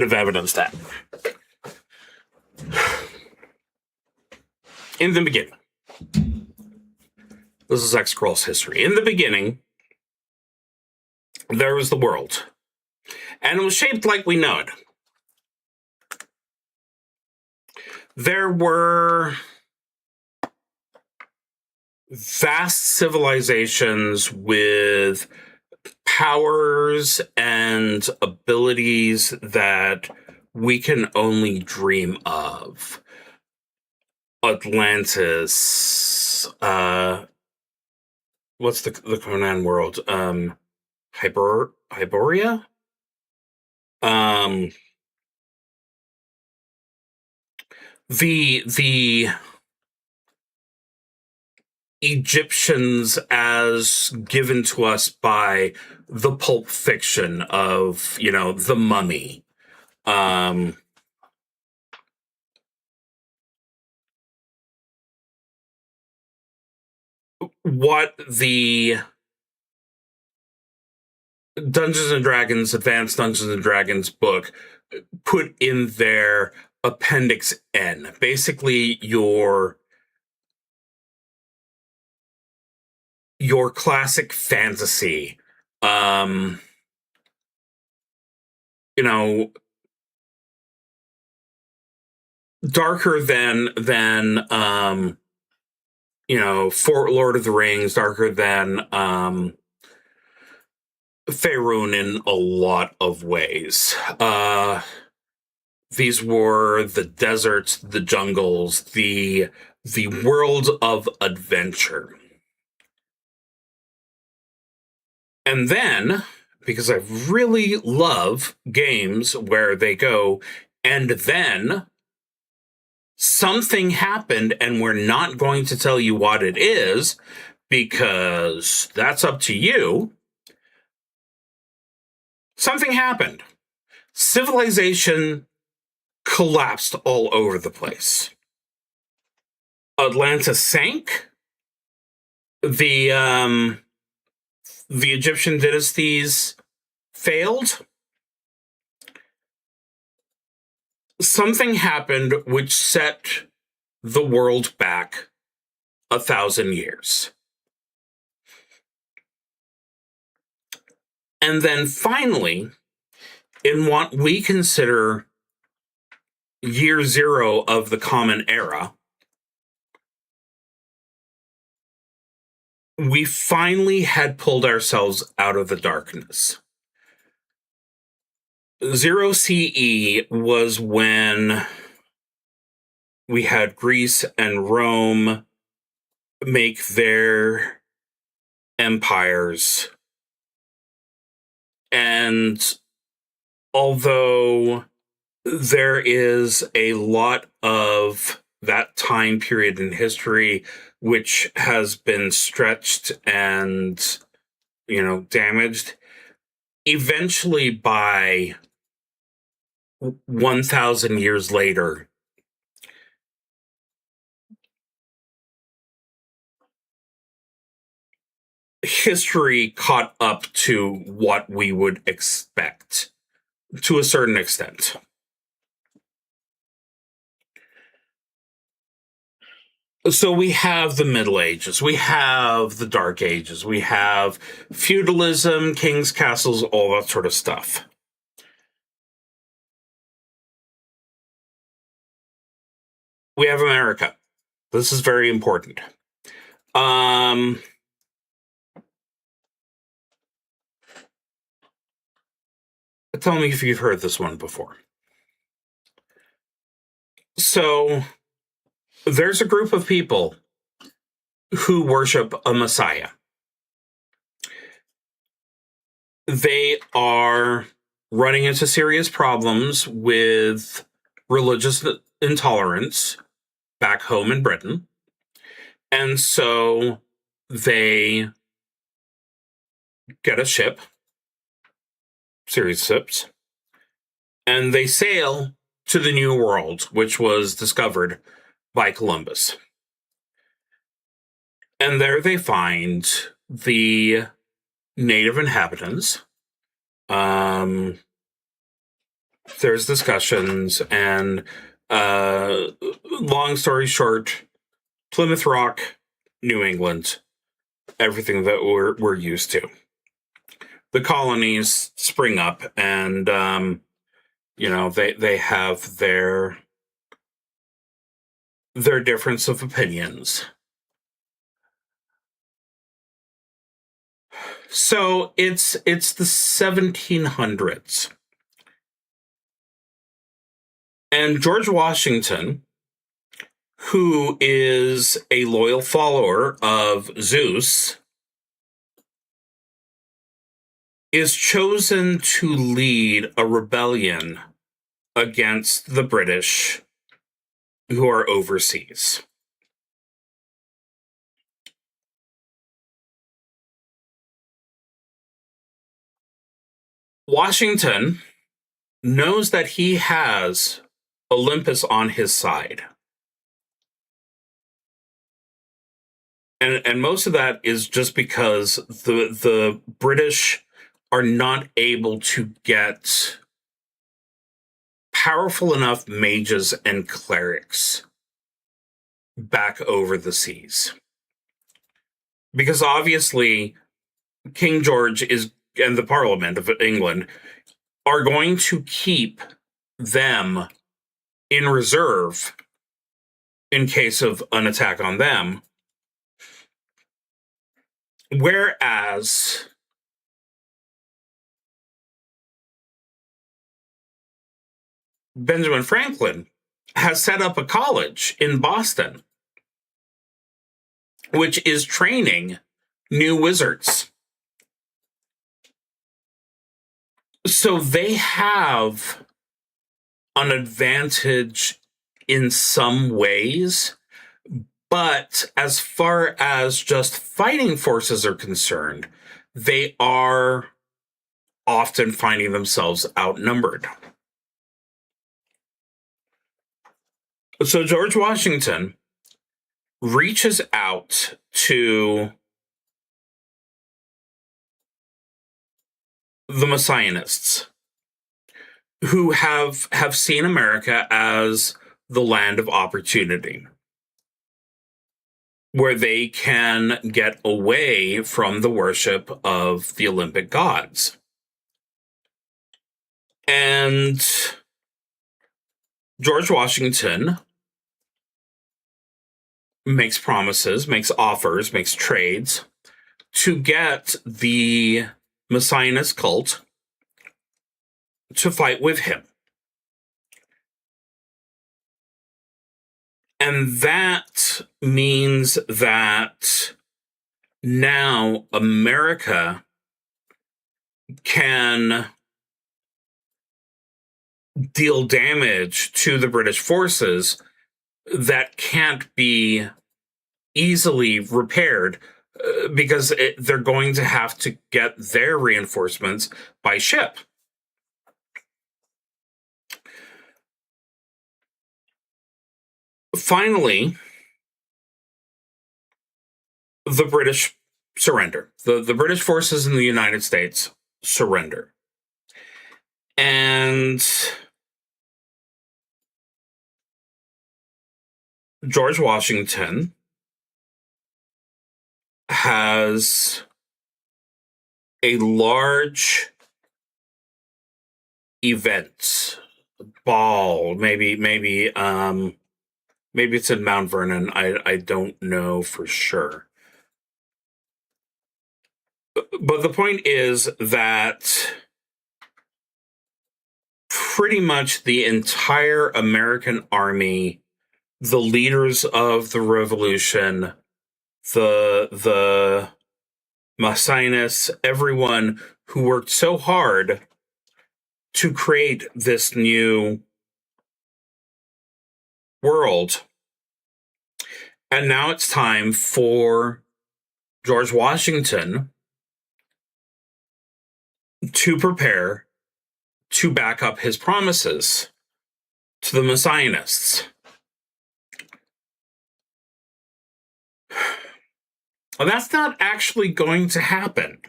of evidence that. In the beginning, this is XCrawl's history. In the beginning, there was the world, and it was shaped like we know it. There were vast civilizations with powers and abilities that we can only dream of. Atlantis, what's the Conan world? Hyboria? The Egyptians as given to us by the pulp fiction of, The Mummy. What the Dungeons and Dragons, Advanced Dungeons and Dragons book put in their Appendix N. Basically, your classic fantasy. Darker than for Lord of the Rings, darker than Faerun in a lot of ways. These were the deserts, the jungles, the world of adventure. And then, because I really love games where they go, and then something happened, and we're not going to tell you what it is, because that's up to you. Something happened. Civilization collapsed all over the place. Atlantis sank. The Egyptian dynasties failed. Something happened which set the world back 1,000 years. And then finally, in what we consider year zero of the Common Era, we finally had pulled ourselves out of the darkness. 0 CE was when we had Greece and Rome make their empires. And although there is a lot of that time period in history which has been stretched and, damaged, eventually by 1,000 years later, history caught up to what we would expect to a certain extent. So we have the Middle Ages, we have the Dark Ages, we have feudalism, king's castles, all that sort of stuff. We have America. This is very important. Tell me if you've heard this one before. So there's a group of people who worship a messiah. They are running into serious problems with religious intolerance back home in Britain. And so they get a ship, series of ships, and they sail to the New World, which was discovered by Columbus. And there they find the native inhabitants. There's discussions, and long story short, Plymouth Rock, New England, everything that we're used to. The colonies spring up, and they have their difference of opinions. So it's the 1700s. And George Washington, who is a loyal follower of Zeus, is chosen to lead a rebellion against the British who are overseas. Washington knows that he has Olympus on his side. And most of that is just because the British are not able to get powerful enough mages and clerics back over the seas. Because obviously King George and the Parliament of England are going to keep them in reserve in case of an attack on them. Whereas Benjamin Franklin has set up a college in Boston, which is training new wizards. So they have an advantage in some ways, but as far as just fighting forces are concerned, they are often finding themselves outnumbered. So George Washington reaches out to the Messianists, who have seen America as the land of opportunity, where they can get away from the worship of the Olympic gods. And George Washington makes promises, makes offers, makes trades to get the Messianist cult to fight with him. And that means that now America can deal damage to the British forces that can't be easily repaired because they're going to have to get their reinforcements by ship. Finally, the British surrender. The British forces in the United States surrender. And George Washington has a large event, ball, maybe it's in Mount Vernon. I don't know for sure. But the point is that pretty much the entire American army, the leaders of the revolution, the Messianists, everyone who worked so hard to create this new world. And now it's time for George Washington to prepare to back up his promises to the Messianists. Well, that's not actually going to happen.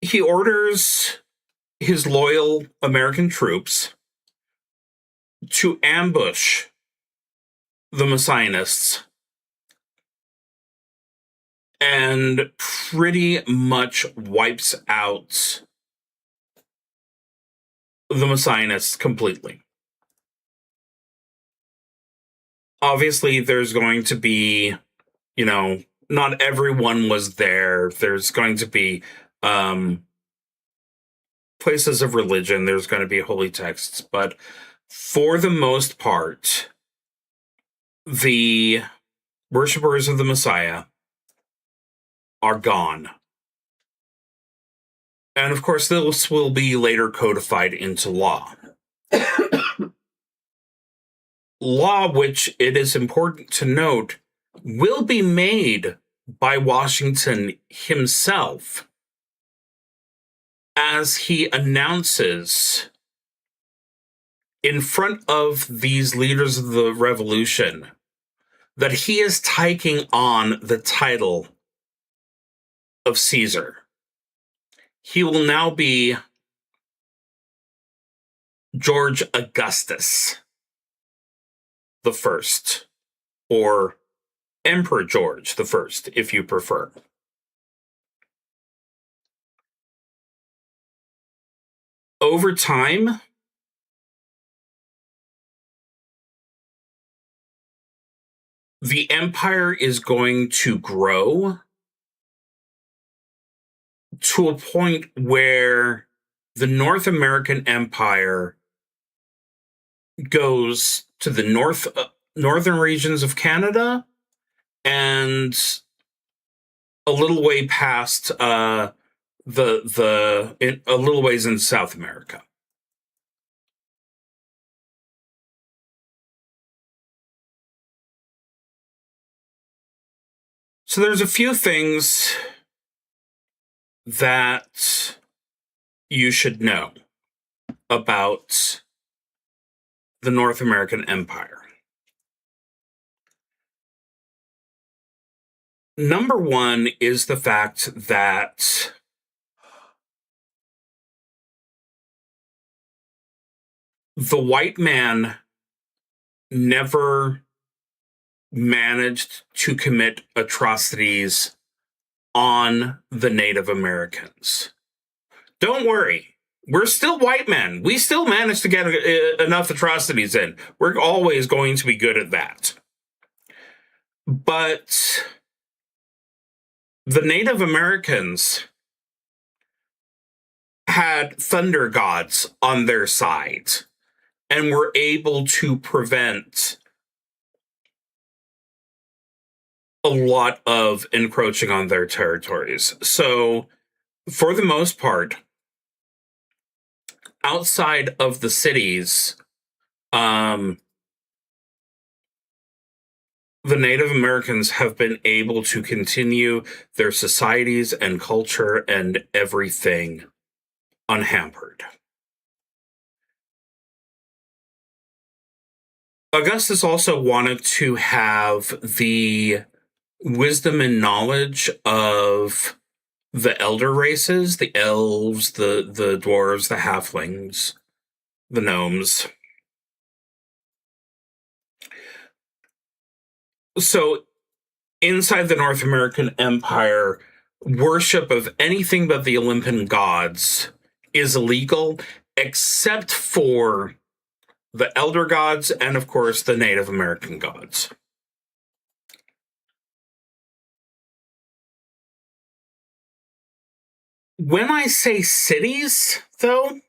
He orders his loyal American troops to ambush the Messianists and pretty much wipes out the Messianists completely. Obviously, there's going to be, not everyone was there. There's going to be places of religion. There's going to be holy texts. But for the most part, the worshippers of the Messiah are gone. And of course, this will be later codified into law. Law, which it is important to note, will be made by Washington himself as he announces in front of these leaders of the revolution that he is taking on the title of Caesar. He will now be George Augustus the First, or Emperor George the First, if you prefer. Over time, the empire is going to grow to a point where the North American Empire goes to the northern regions of Canada and a little way past a little ways in South America. So there's a few things that you should know about the North American Empire. Number one is the fact that the white man never managed to commit atrocities on the Native Americans. Don't worry. We're still white men. We still manage to get enough atrocities in. We're always going to be good at that. But the Native Americans had thunder gods on their side and were able to prevent a lot of encroaching on their territories. So, for the most part, outside of the cities, the Native Americans have been able to continue their societies and culture and everything unhampered. Augustus also wanted to have the wisdom and knowledge of the elder races, the elves, the dwarves, the halflings, the gnomes. So inside the North American Empire, worship of anything but the Olympian gods is illegal, except for the elder gods and, of course, the Native American gods. When I say cities, though,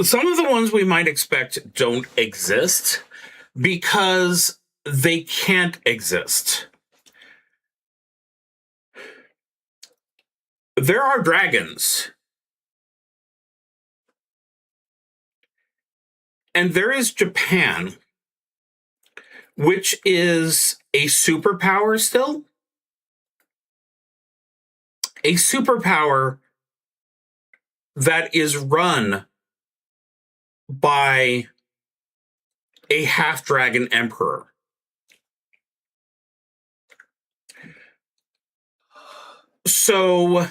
some of the ones we might expect don't exist because they can't exist. There are dragons. And there is Japan, which is a superpower still. A superpower that is run by a half-dragon emperor. So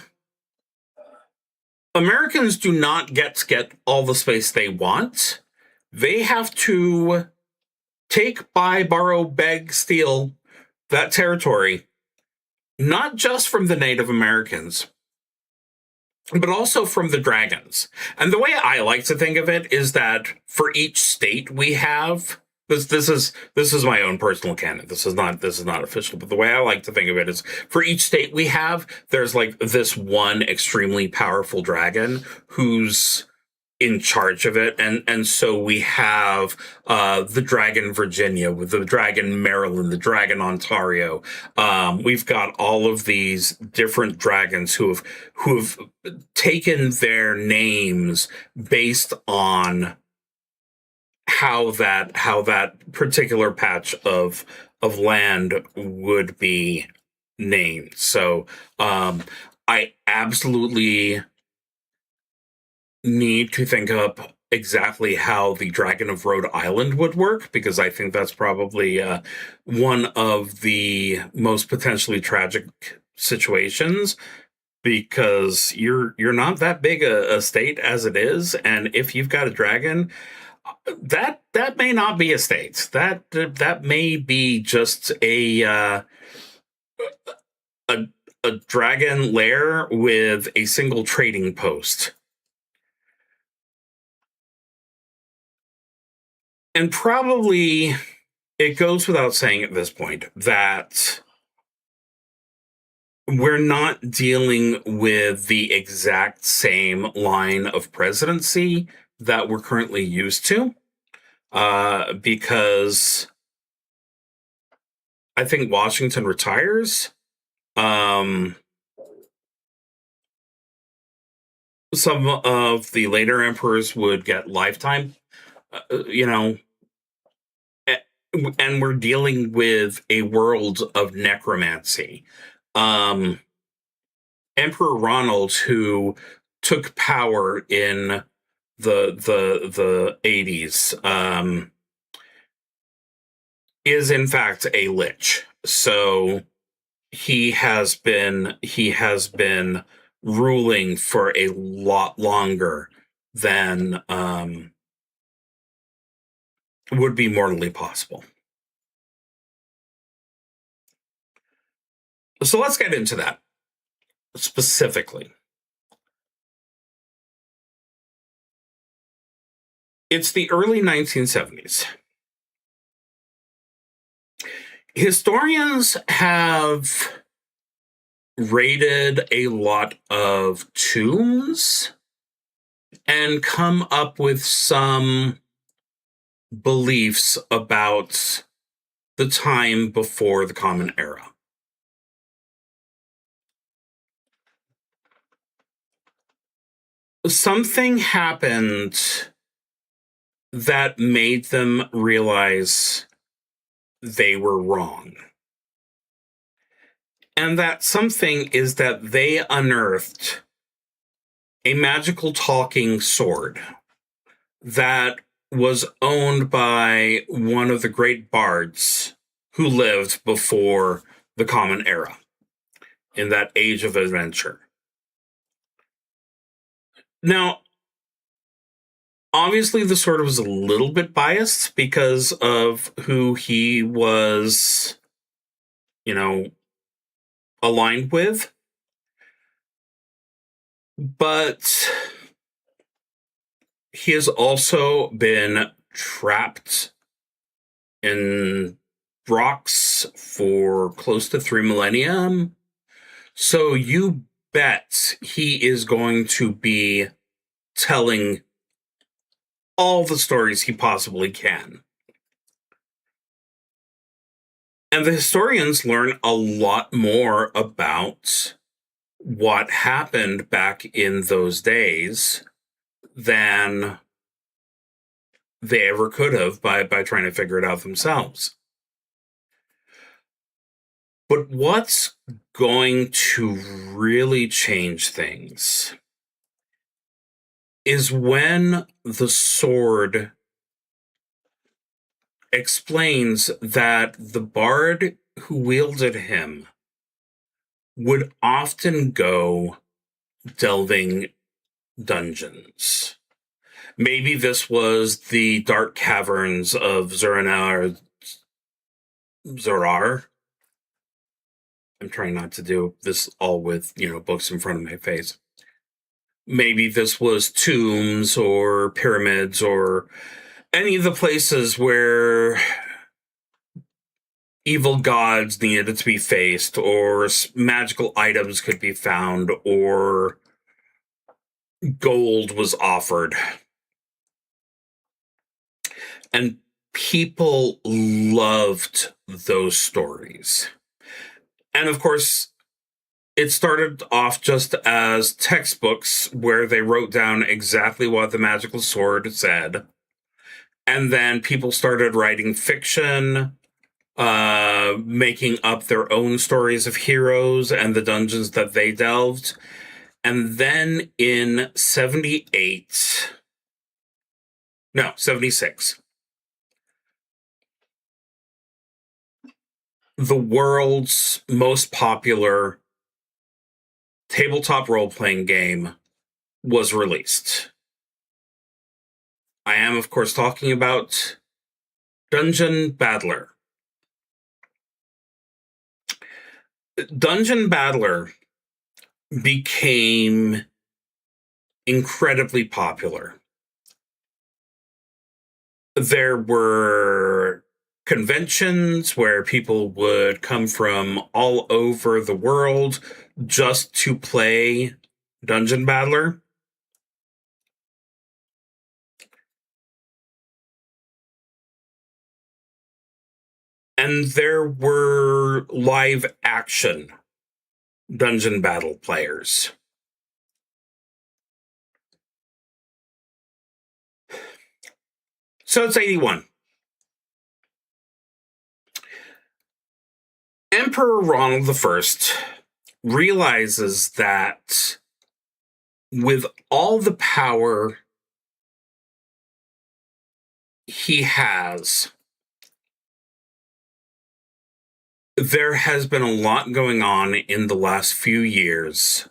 Americans do not get all the space they want. They have to take, buy, borrow, beg, steal that territory, not just from the Native Americans, but also from the dragons. And the way I like to think of it is that for each state we have, this is my own personal canon. This is not official, but the way I like to think of it is for each state we have, there's like this one extremely powerful dragon who's in charge of it, and so we have the Dragon Virginia, with the Dragon Maryland, the Dragon Ontario. We've got all of these different dragons who have taken their names based on how that particular patch of land would be named. So I absolutely need to think up exactly how the Dragon of Rhode Island would work, because I think that's probably one of the most potentially tragic situations, because you're not that big a state as it is, and if you've got a dragon, that may not be a state. That may be just a dragon lair with a single trading post. And probably it goes without saying at this point that we're not dealing with the exact same line of presidency that we're currently used to, because I think Washington retires. Some of the later emperors would get lifetime, and we're dealing with a world of necromancy. Emperor Ronald, who took power in the 80s, is in fact a lich. So he has been ruling for a lot longer than would be mortally possible. So let's get into that specifically. It's the early 1970s. Historians have raided a lot of tombs and come up with some beliefs about the time before the Common Era. Something happened that made them realize they were wrong. And that something is that they unearthed a magical talking sword that was owned by one of the great bards who lived before the Common Era, in that age of adventure. Now, obviously, the sword was a little bit biased because of who he was, aligned with. But he has also been trapped in rocks for close to 3 millennia. So you bet he is going to be telling all the stories he possibly can. And the historians learn a lot more about what happened back in those days than they ever could have by trying to figure it out themselves. But what's going to really change things is when the sword explains that the bard who wielded him would often go delving dungeons. Maybe this was the dark caverns of Zorar. I'm trying not to do this all with, books in front of my face. Maybe this was tombs or pyramids or any of the places where evil gods needed to be faced, or magical items could be found, or gold was offered. And people loved those stories. And of course, it started off just as textbooks where they wrote down exactly what the magical sword said. And then people started writing fiction, making up their own stories of heroes and the dungeons that they delved. And then in 76, the world's most popular tabletop role-playing game was released. I am, of course, talking about Dungeon Battler. Dungeon Battler became incredibly popular. There were conventions where people would come from all over the world just to play Dungeon Battler. And there were live action Dungeon Battle players. So it's 81. Emperor Ronald I realizes that with all the power he has, there has been a lot going on in the last few years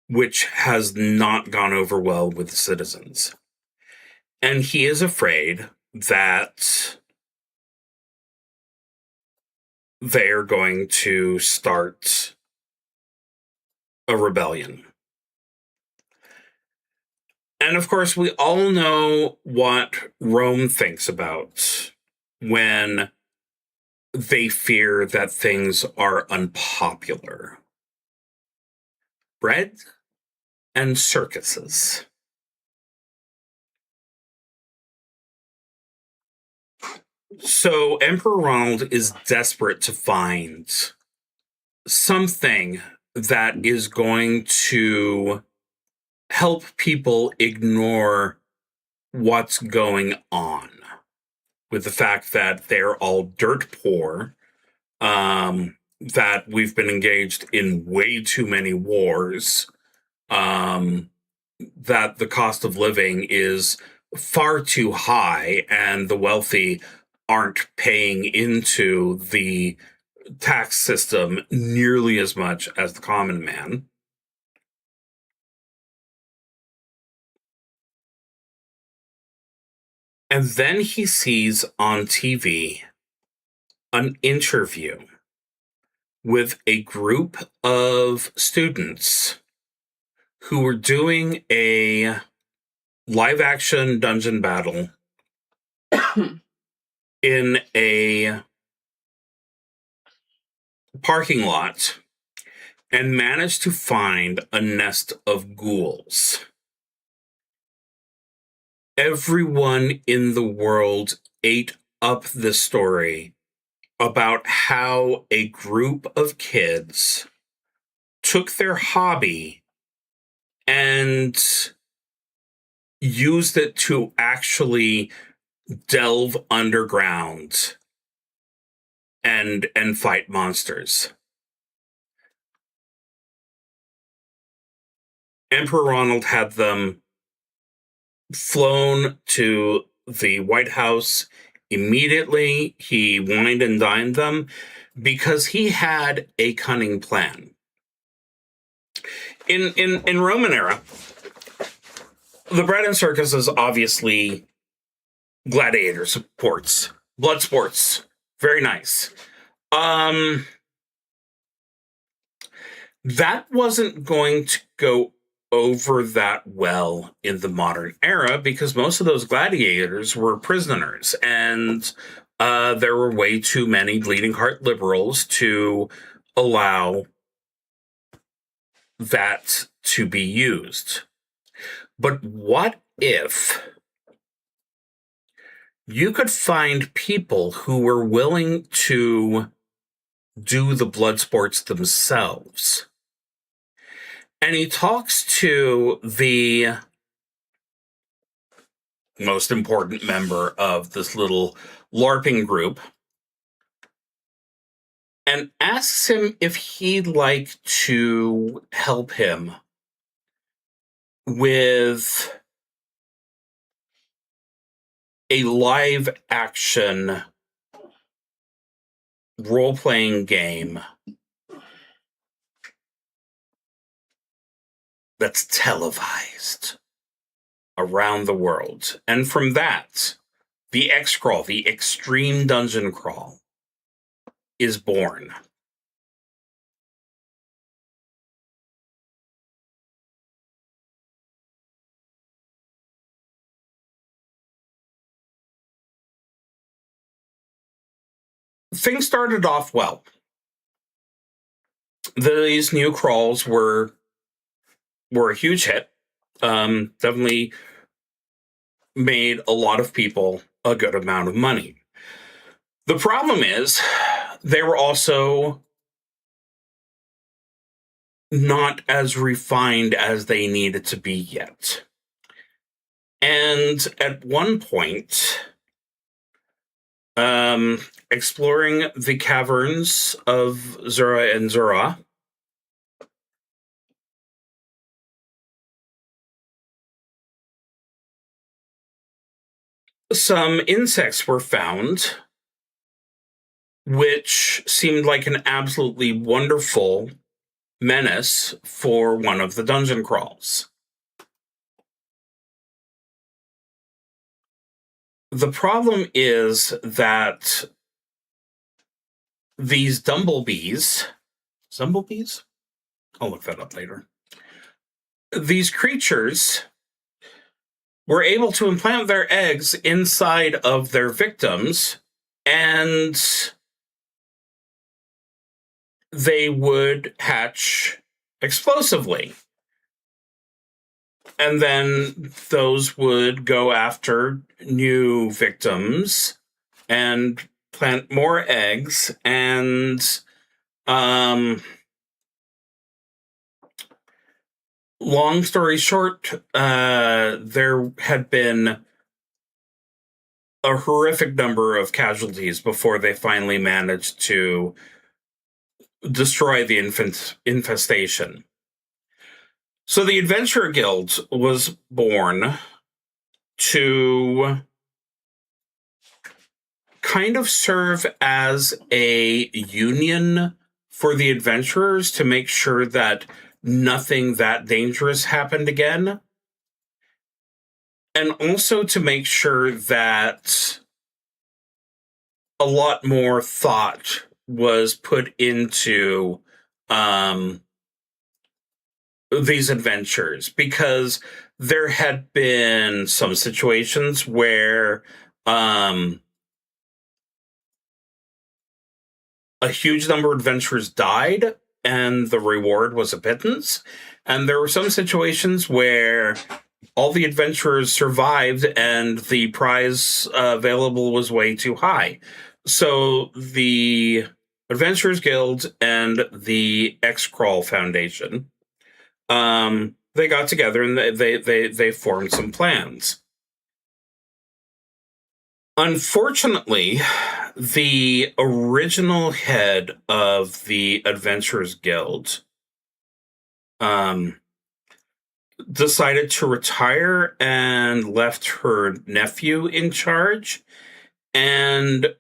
which has not gone over well with the citizens. And he is afraid that they're going to start a rebellion. And of course, we all know what Rome thinks about when they fear that things are unpopular. Bread and circuses. So Emperor Ronald is desperate to find something that is going to help people ignore what's going on with the fact that they're all dirt poor, that we've been engaged in way too many wars, that the cost of living is far too high and the wealthy aren't paying into the tax system nearly as much as the common man. And then he sees on TV an interview with a group of students who were doing a live action dungeon battle in a parking lot and managed to find a nest of ghouls. Everyone in the world ate up the story about how a group of kids took their hobby and used it to actually delve underground and fight monsters. Emperor Ronald had them flown to the White House immediately. He wined and dined them because he had a cunning plan. In Roman era, the bread and circus is obviously gladiator sports, blood sports. Very nice. That wasn't going to go over that well in the modern era because most of those gladiators were prisoners, and there were way too many bleeding heart liberals to allow that to be used. But what if you could find people who were willing to do the blood sports themselves? And he talks to the most important member of this little LARPing group, and asks him if he'd like to help him with a live action role-playing game that's televised around the world. And from that, the XCrawl, the Extreme Dungeon Crawl, is born. Things started off well. These new crawls were a huge hit. Definitely made a lot of people a good amount of money. The problem is they were also not as refined as they needed to be yet. And at one point, exploring the caverns of Zura and Zura, some insects were found, which seemed like an absolutely wonderful menace for one of the dungeon crawls. The problem is that these Zumblebees, I'll look that up later. These creatures were able to implant their eggs inside of their victims, and they would hatch explosively. And then those would go after new victims and plant more eggs. And long story short, there had been a horrific number of casualties before they finally managed to destroy the infestation. So the Adventurer Guild was born to kind of serve as a union for the adventurers to make sure that nothing that dangerous happened again. And also to make sure that a lot more thought was put into these adventures, because there had been some situations where a huge number of adventurers died and the reward was a pittance. And there were some situations where all the adventurers survived and the prize available was way too high. So the Adventurers Guild and the XCrawl Foundation, they got together and they formed some plans. Unfortunately, the original head of the Adventurers Guild decided to retire and left her nephew in charge. And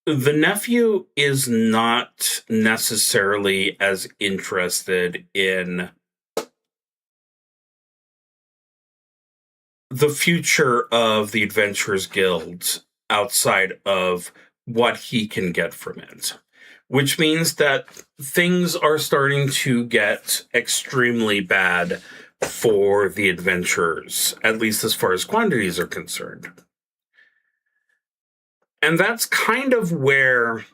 the nephew is not necessarily as interested in the future of the Adventurers Guild outside of what he can get from it, which means that things are starting to get extremely bad for the adventurers, at least as far as quantities are concerned. And that's kind of where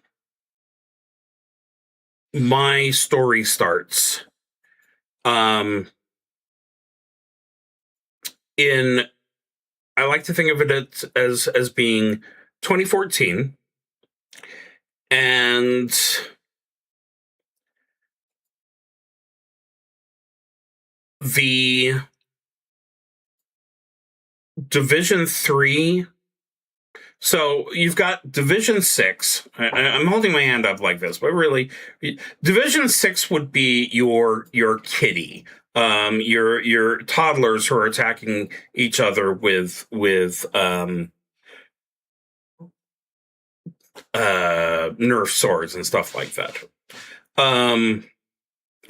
my story starts. I like to think of it as being 2014, and the Division 3. So you've got Division 6. I'm holding my hand up like this, but really, Division 6 would be your kitty, your toddlers who are attacking each other with Nerf swords and stuff like that.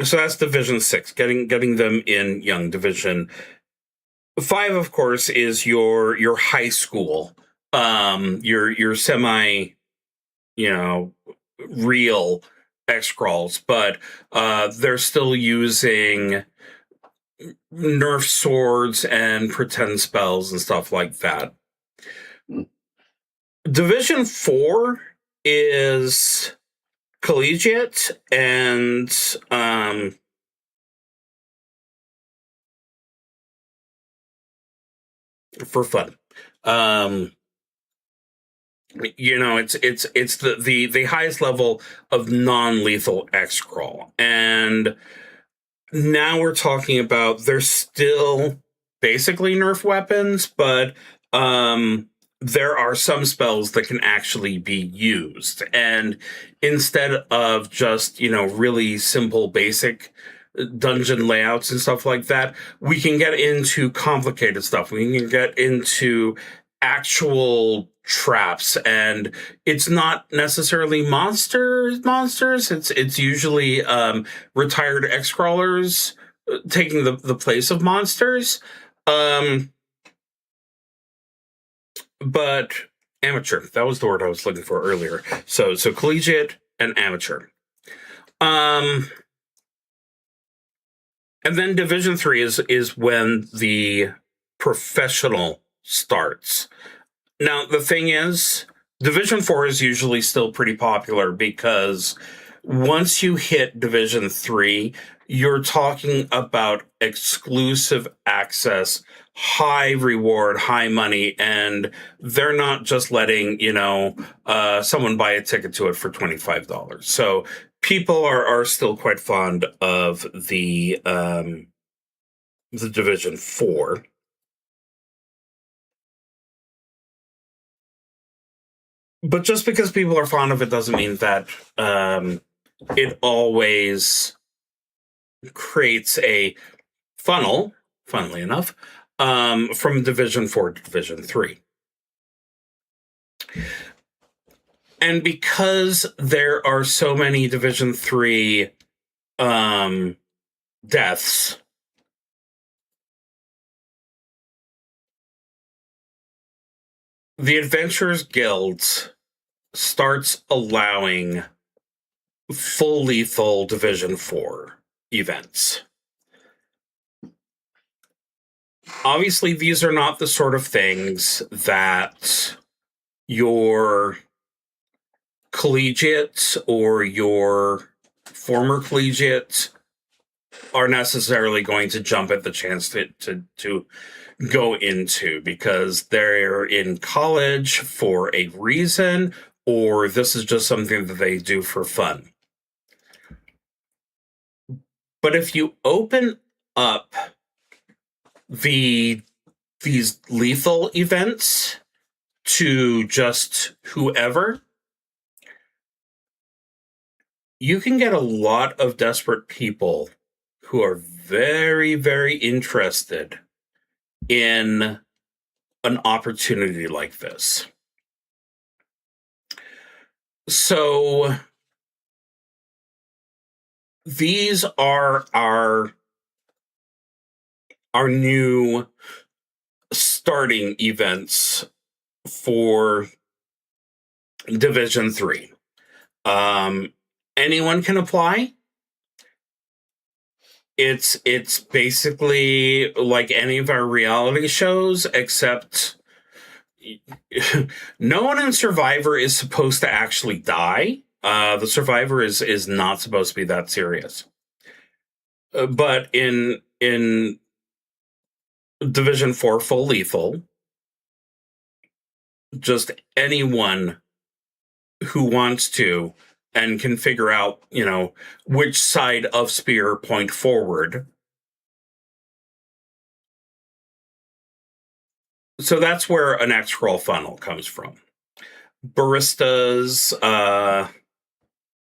So that's Division 6, getting them in young. Division 5, of course, is your high school, your semi, real XCrawls, but they're still using Nerf swords and pretend spells and stuff like that. Division 4 is collegiate and for fun. It's the highest level of non-lethal XCrawl. And now we're talking about, they're still basically Nerf weapons, but there are some spells that can actually be used. And instead of just, really simple, basic dungeon layouts and stuff like that, we can get into complicated stuff. We can get into actual traps, and it's not necessarily monsters. It's usually retired X-crawlers taking the place of monsters. But amateur, that was the word I was looking for earlier. So collegiate and amateur. And then Division 3 is when the professional starts. Now, the thing is, Division 4 is usually still pretty popular because once you hit Division 3, you're talking about exclusive access, high reward, high money, and they're not just letting, someone buy a ticket to it for $25. So people are still quite fond of the Division 4. But just because people are fond of it doesn't mean that it always creates a funnel, funnily enough, from Division 4 to Division 3. And because there are so many Division 3 deaths, the Adventurers Guild starts allowing full lethal Division 4 events. Obviously, these are not the sort of things that your collegiate or your former collegiate are necessarily going to jump at the chance to go into, because they're in college for a reason, or this is just something that they do for fun. But if you open up these lethal events to just whoever, you can get a lot of desperate people who are very, very interested in an opportunity like this. So these are our new starting events for Division 3. Anyone can apply. It's basically like any of our reality shows, except no one in Survivor is supposed to actually die. The Survivor is not supposed to be that serious. But in Division 4 full lethal, just anyone who wants to and can figure out, which side of spear point forward, So that's where an XCrawl funnel comes from. Baristas,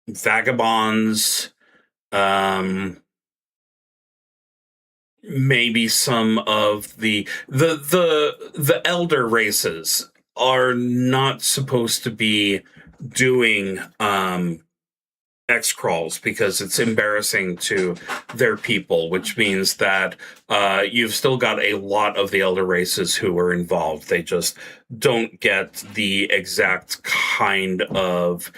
vagabonds, maybe some of the elder races are not supposed to be doing X crawls because it's embarrassing to their people, which means that you've still got a lot of the elder races who are involved. They just don't get the exact kind of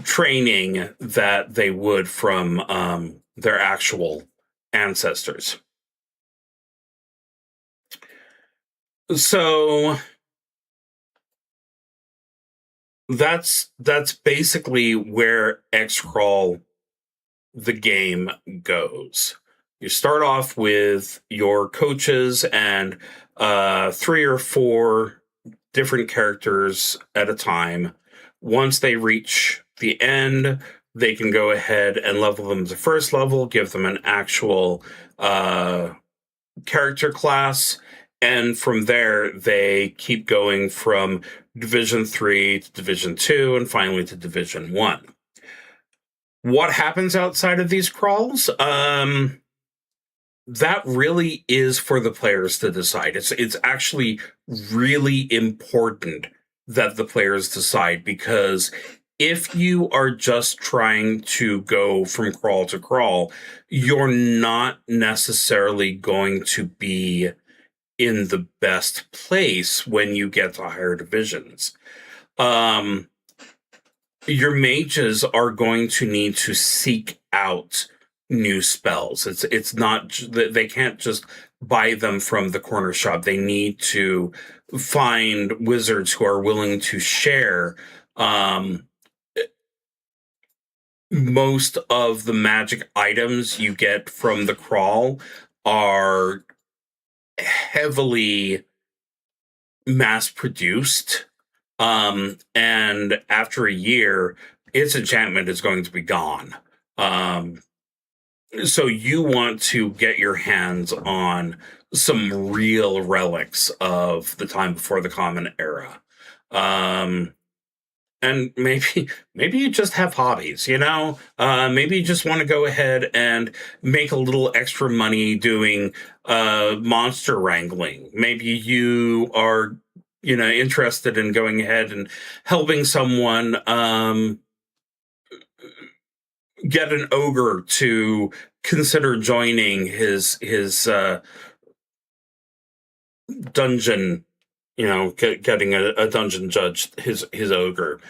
training that they would from their actual ancestors. So that's basically where XCrawl the game goes. You start off with your coaches and 3 or 4 different characters at a time. Once they reach the end, they can go ahead and level them to first level, give them an actual character class, and from there they keep going from Division 3 to Division 2 and finally to Division 1. What happens outside of these crawls? That really is for the players to decide. It's actually really important that the players decide, because if you are just trying to go from crawl to crawl, you're not necessarily going to be in the best place when you get to higher divisions. Your mages are going to need to seek out new spells. It's not, they can't just buy them from the corner shop. They need to find wizards who are willing to share. Most of the magic items you get from the crawl are heavily mass produced. And after a year, its enchantment is going to be gone. So you want to get your hands on some real relics of the time before the Common Era. And maybe you just have hobbies, you know? Maybe you just want to go ahead and make a little extra money doing monster wrangling. Maybe you are, interested in going ahead and helping someone get an ogre to consider joining his dungeon, getting a dungeon judge, his ogre.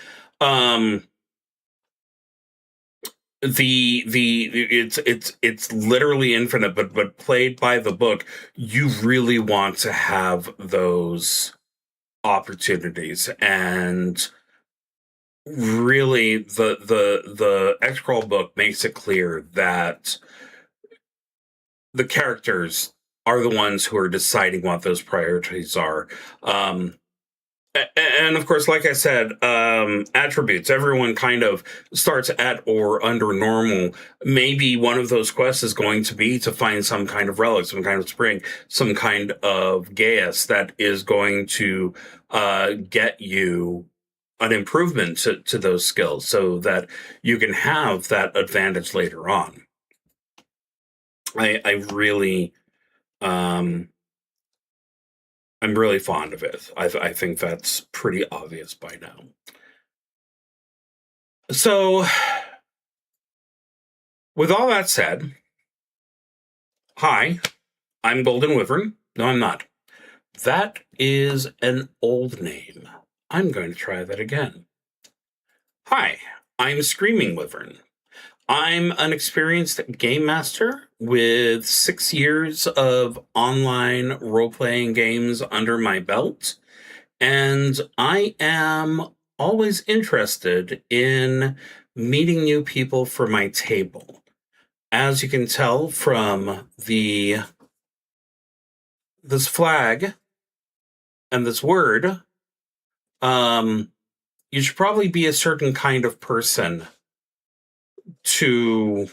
It's literally infinite, but played by the book, you really want to have those opportunities. And really, the XCrawl book makes it clear that the characters are the ones who are deciding what those priorities are. And of course, like I said, attributes. Everyone kind of starts at or under normal. Maybe one of those quests is going to be to find some kind of relic, some kind of spring, some kind of Gaius that is going to get you an improvement to those skills so that you can have that advantage later on. I really, I'm really fond of it. I think that's pretty obvious by now. So, with all that said, hi, I'm Golden Wyvern. No, I'm not. That is an old name. I'm going to try that again. Hi, I'm ScreamingWyvern. I'm an experienced game master with 6 years of online role-playing games under my belt, and I am always interested in meeting new people for my table. As you can tell from this flag and this word, you should probably be a certain kind of person to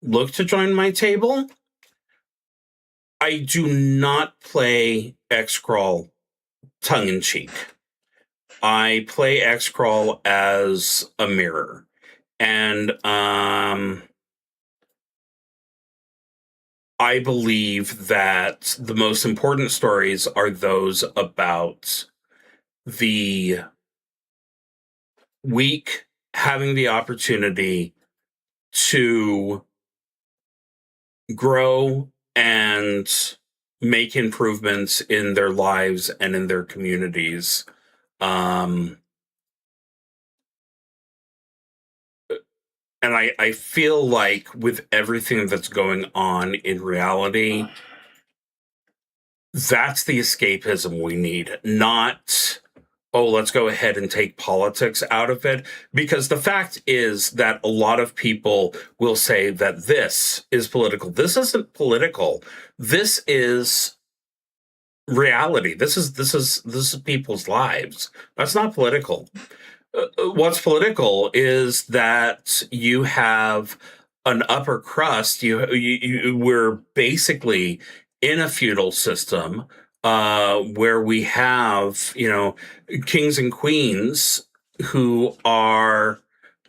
look to join my table. I do not play XCrawl tongue-in-cheek. I play XCrawl as a mirror. And I believe that the most important stories are those about the weak having the opportunity to grow and make improvements in their lives and in their communities. And I feel like with everything that's going on in reality, that's the escapism we need, not, oh, let's go ahead and take politics out of it. Because the fact is that a lot of people will say that this is political. This isn't political. This is reality. This is people's lives. That's not political. What's political is that you have an upper crust. We're basically in a feudal system where we have, kings and queens who are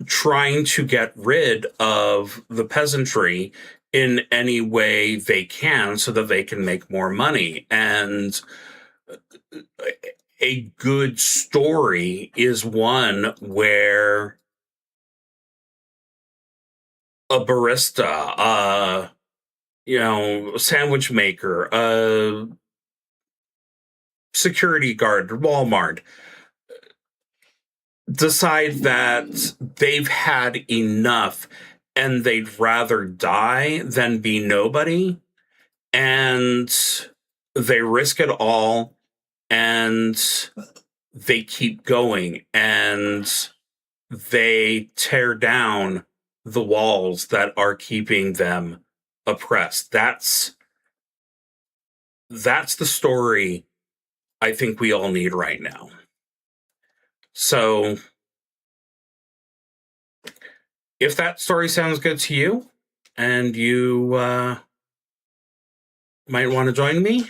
trying to get rid of the peasantry in any way they can so that they can make more money. And a good story is one where a barista, sandwich maker, a security guard at Walmart decide that they've had enough and they'd rather die than be nobody. And they risk it all and they keep going and they tear down the walls that are keeping them oppressed. That's the story I think we all need right now. So if that story sounds good to you and you might want to join me,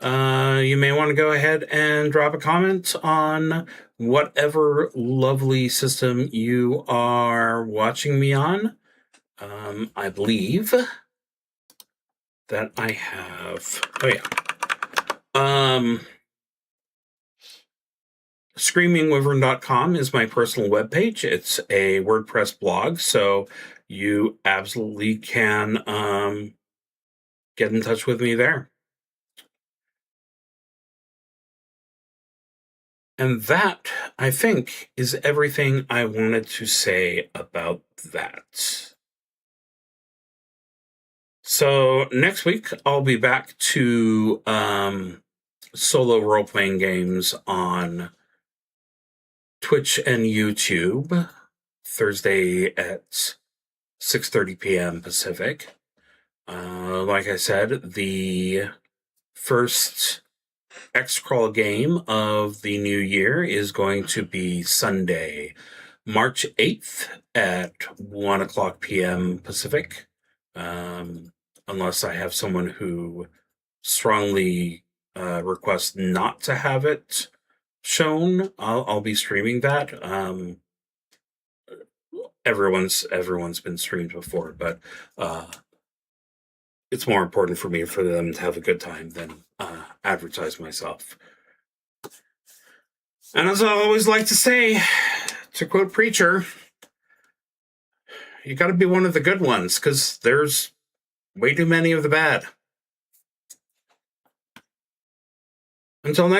you may want to go ahead and drop a comment on whatever lovely system you are watching me on. I believe that I have... Oh, yeah. ScreamingWyvern.com is my personal webpage. It's a WordPress blog, so you absolutely can get in touch with me there. And that, I think, is everything I wanted to say about that. So next week, I'll be back to solo role-playing games on Twitch and YouTube, Thursday at 6:30 p.m. Pacific. Like I said, the first XCrawl game of the new year is going to be Sunday, March 8th at 1 o'clock p.m. Pacific. Unless I have someone who strongly requests not to have it shown, I'll be streaming that. Everyone's been streamed before, but it's more important for me for them to have a good time than advertise myself. And as I always like to say, to quote Preacher, you got to be one of the good ones, because there's way too many of the bad. Until next time.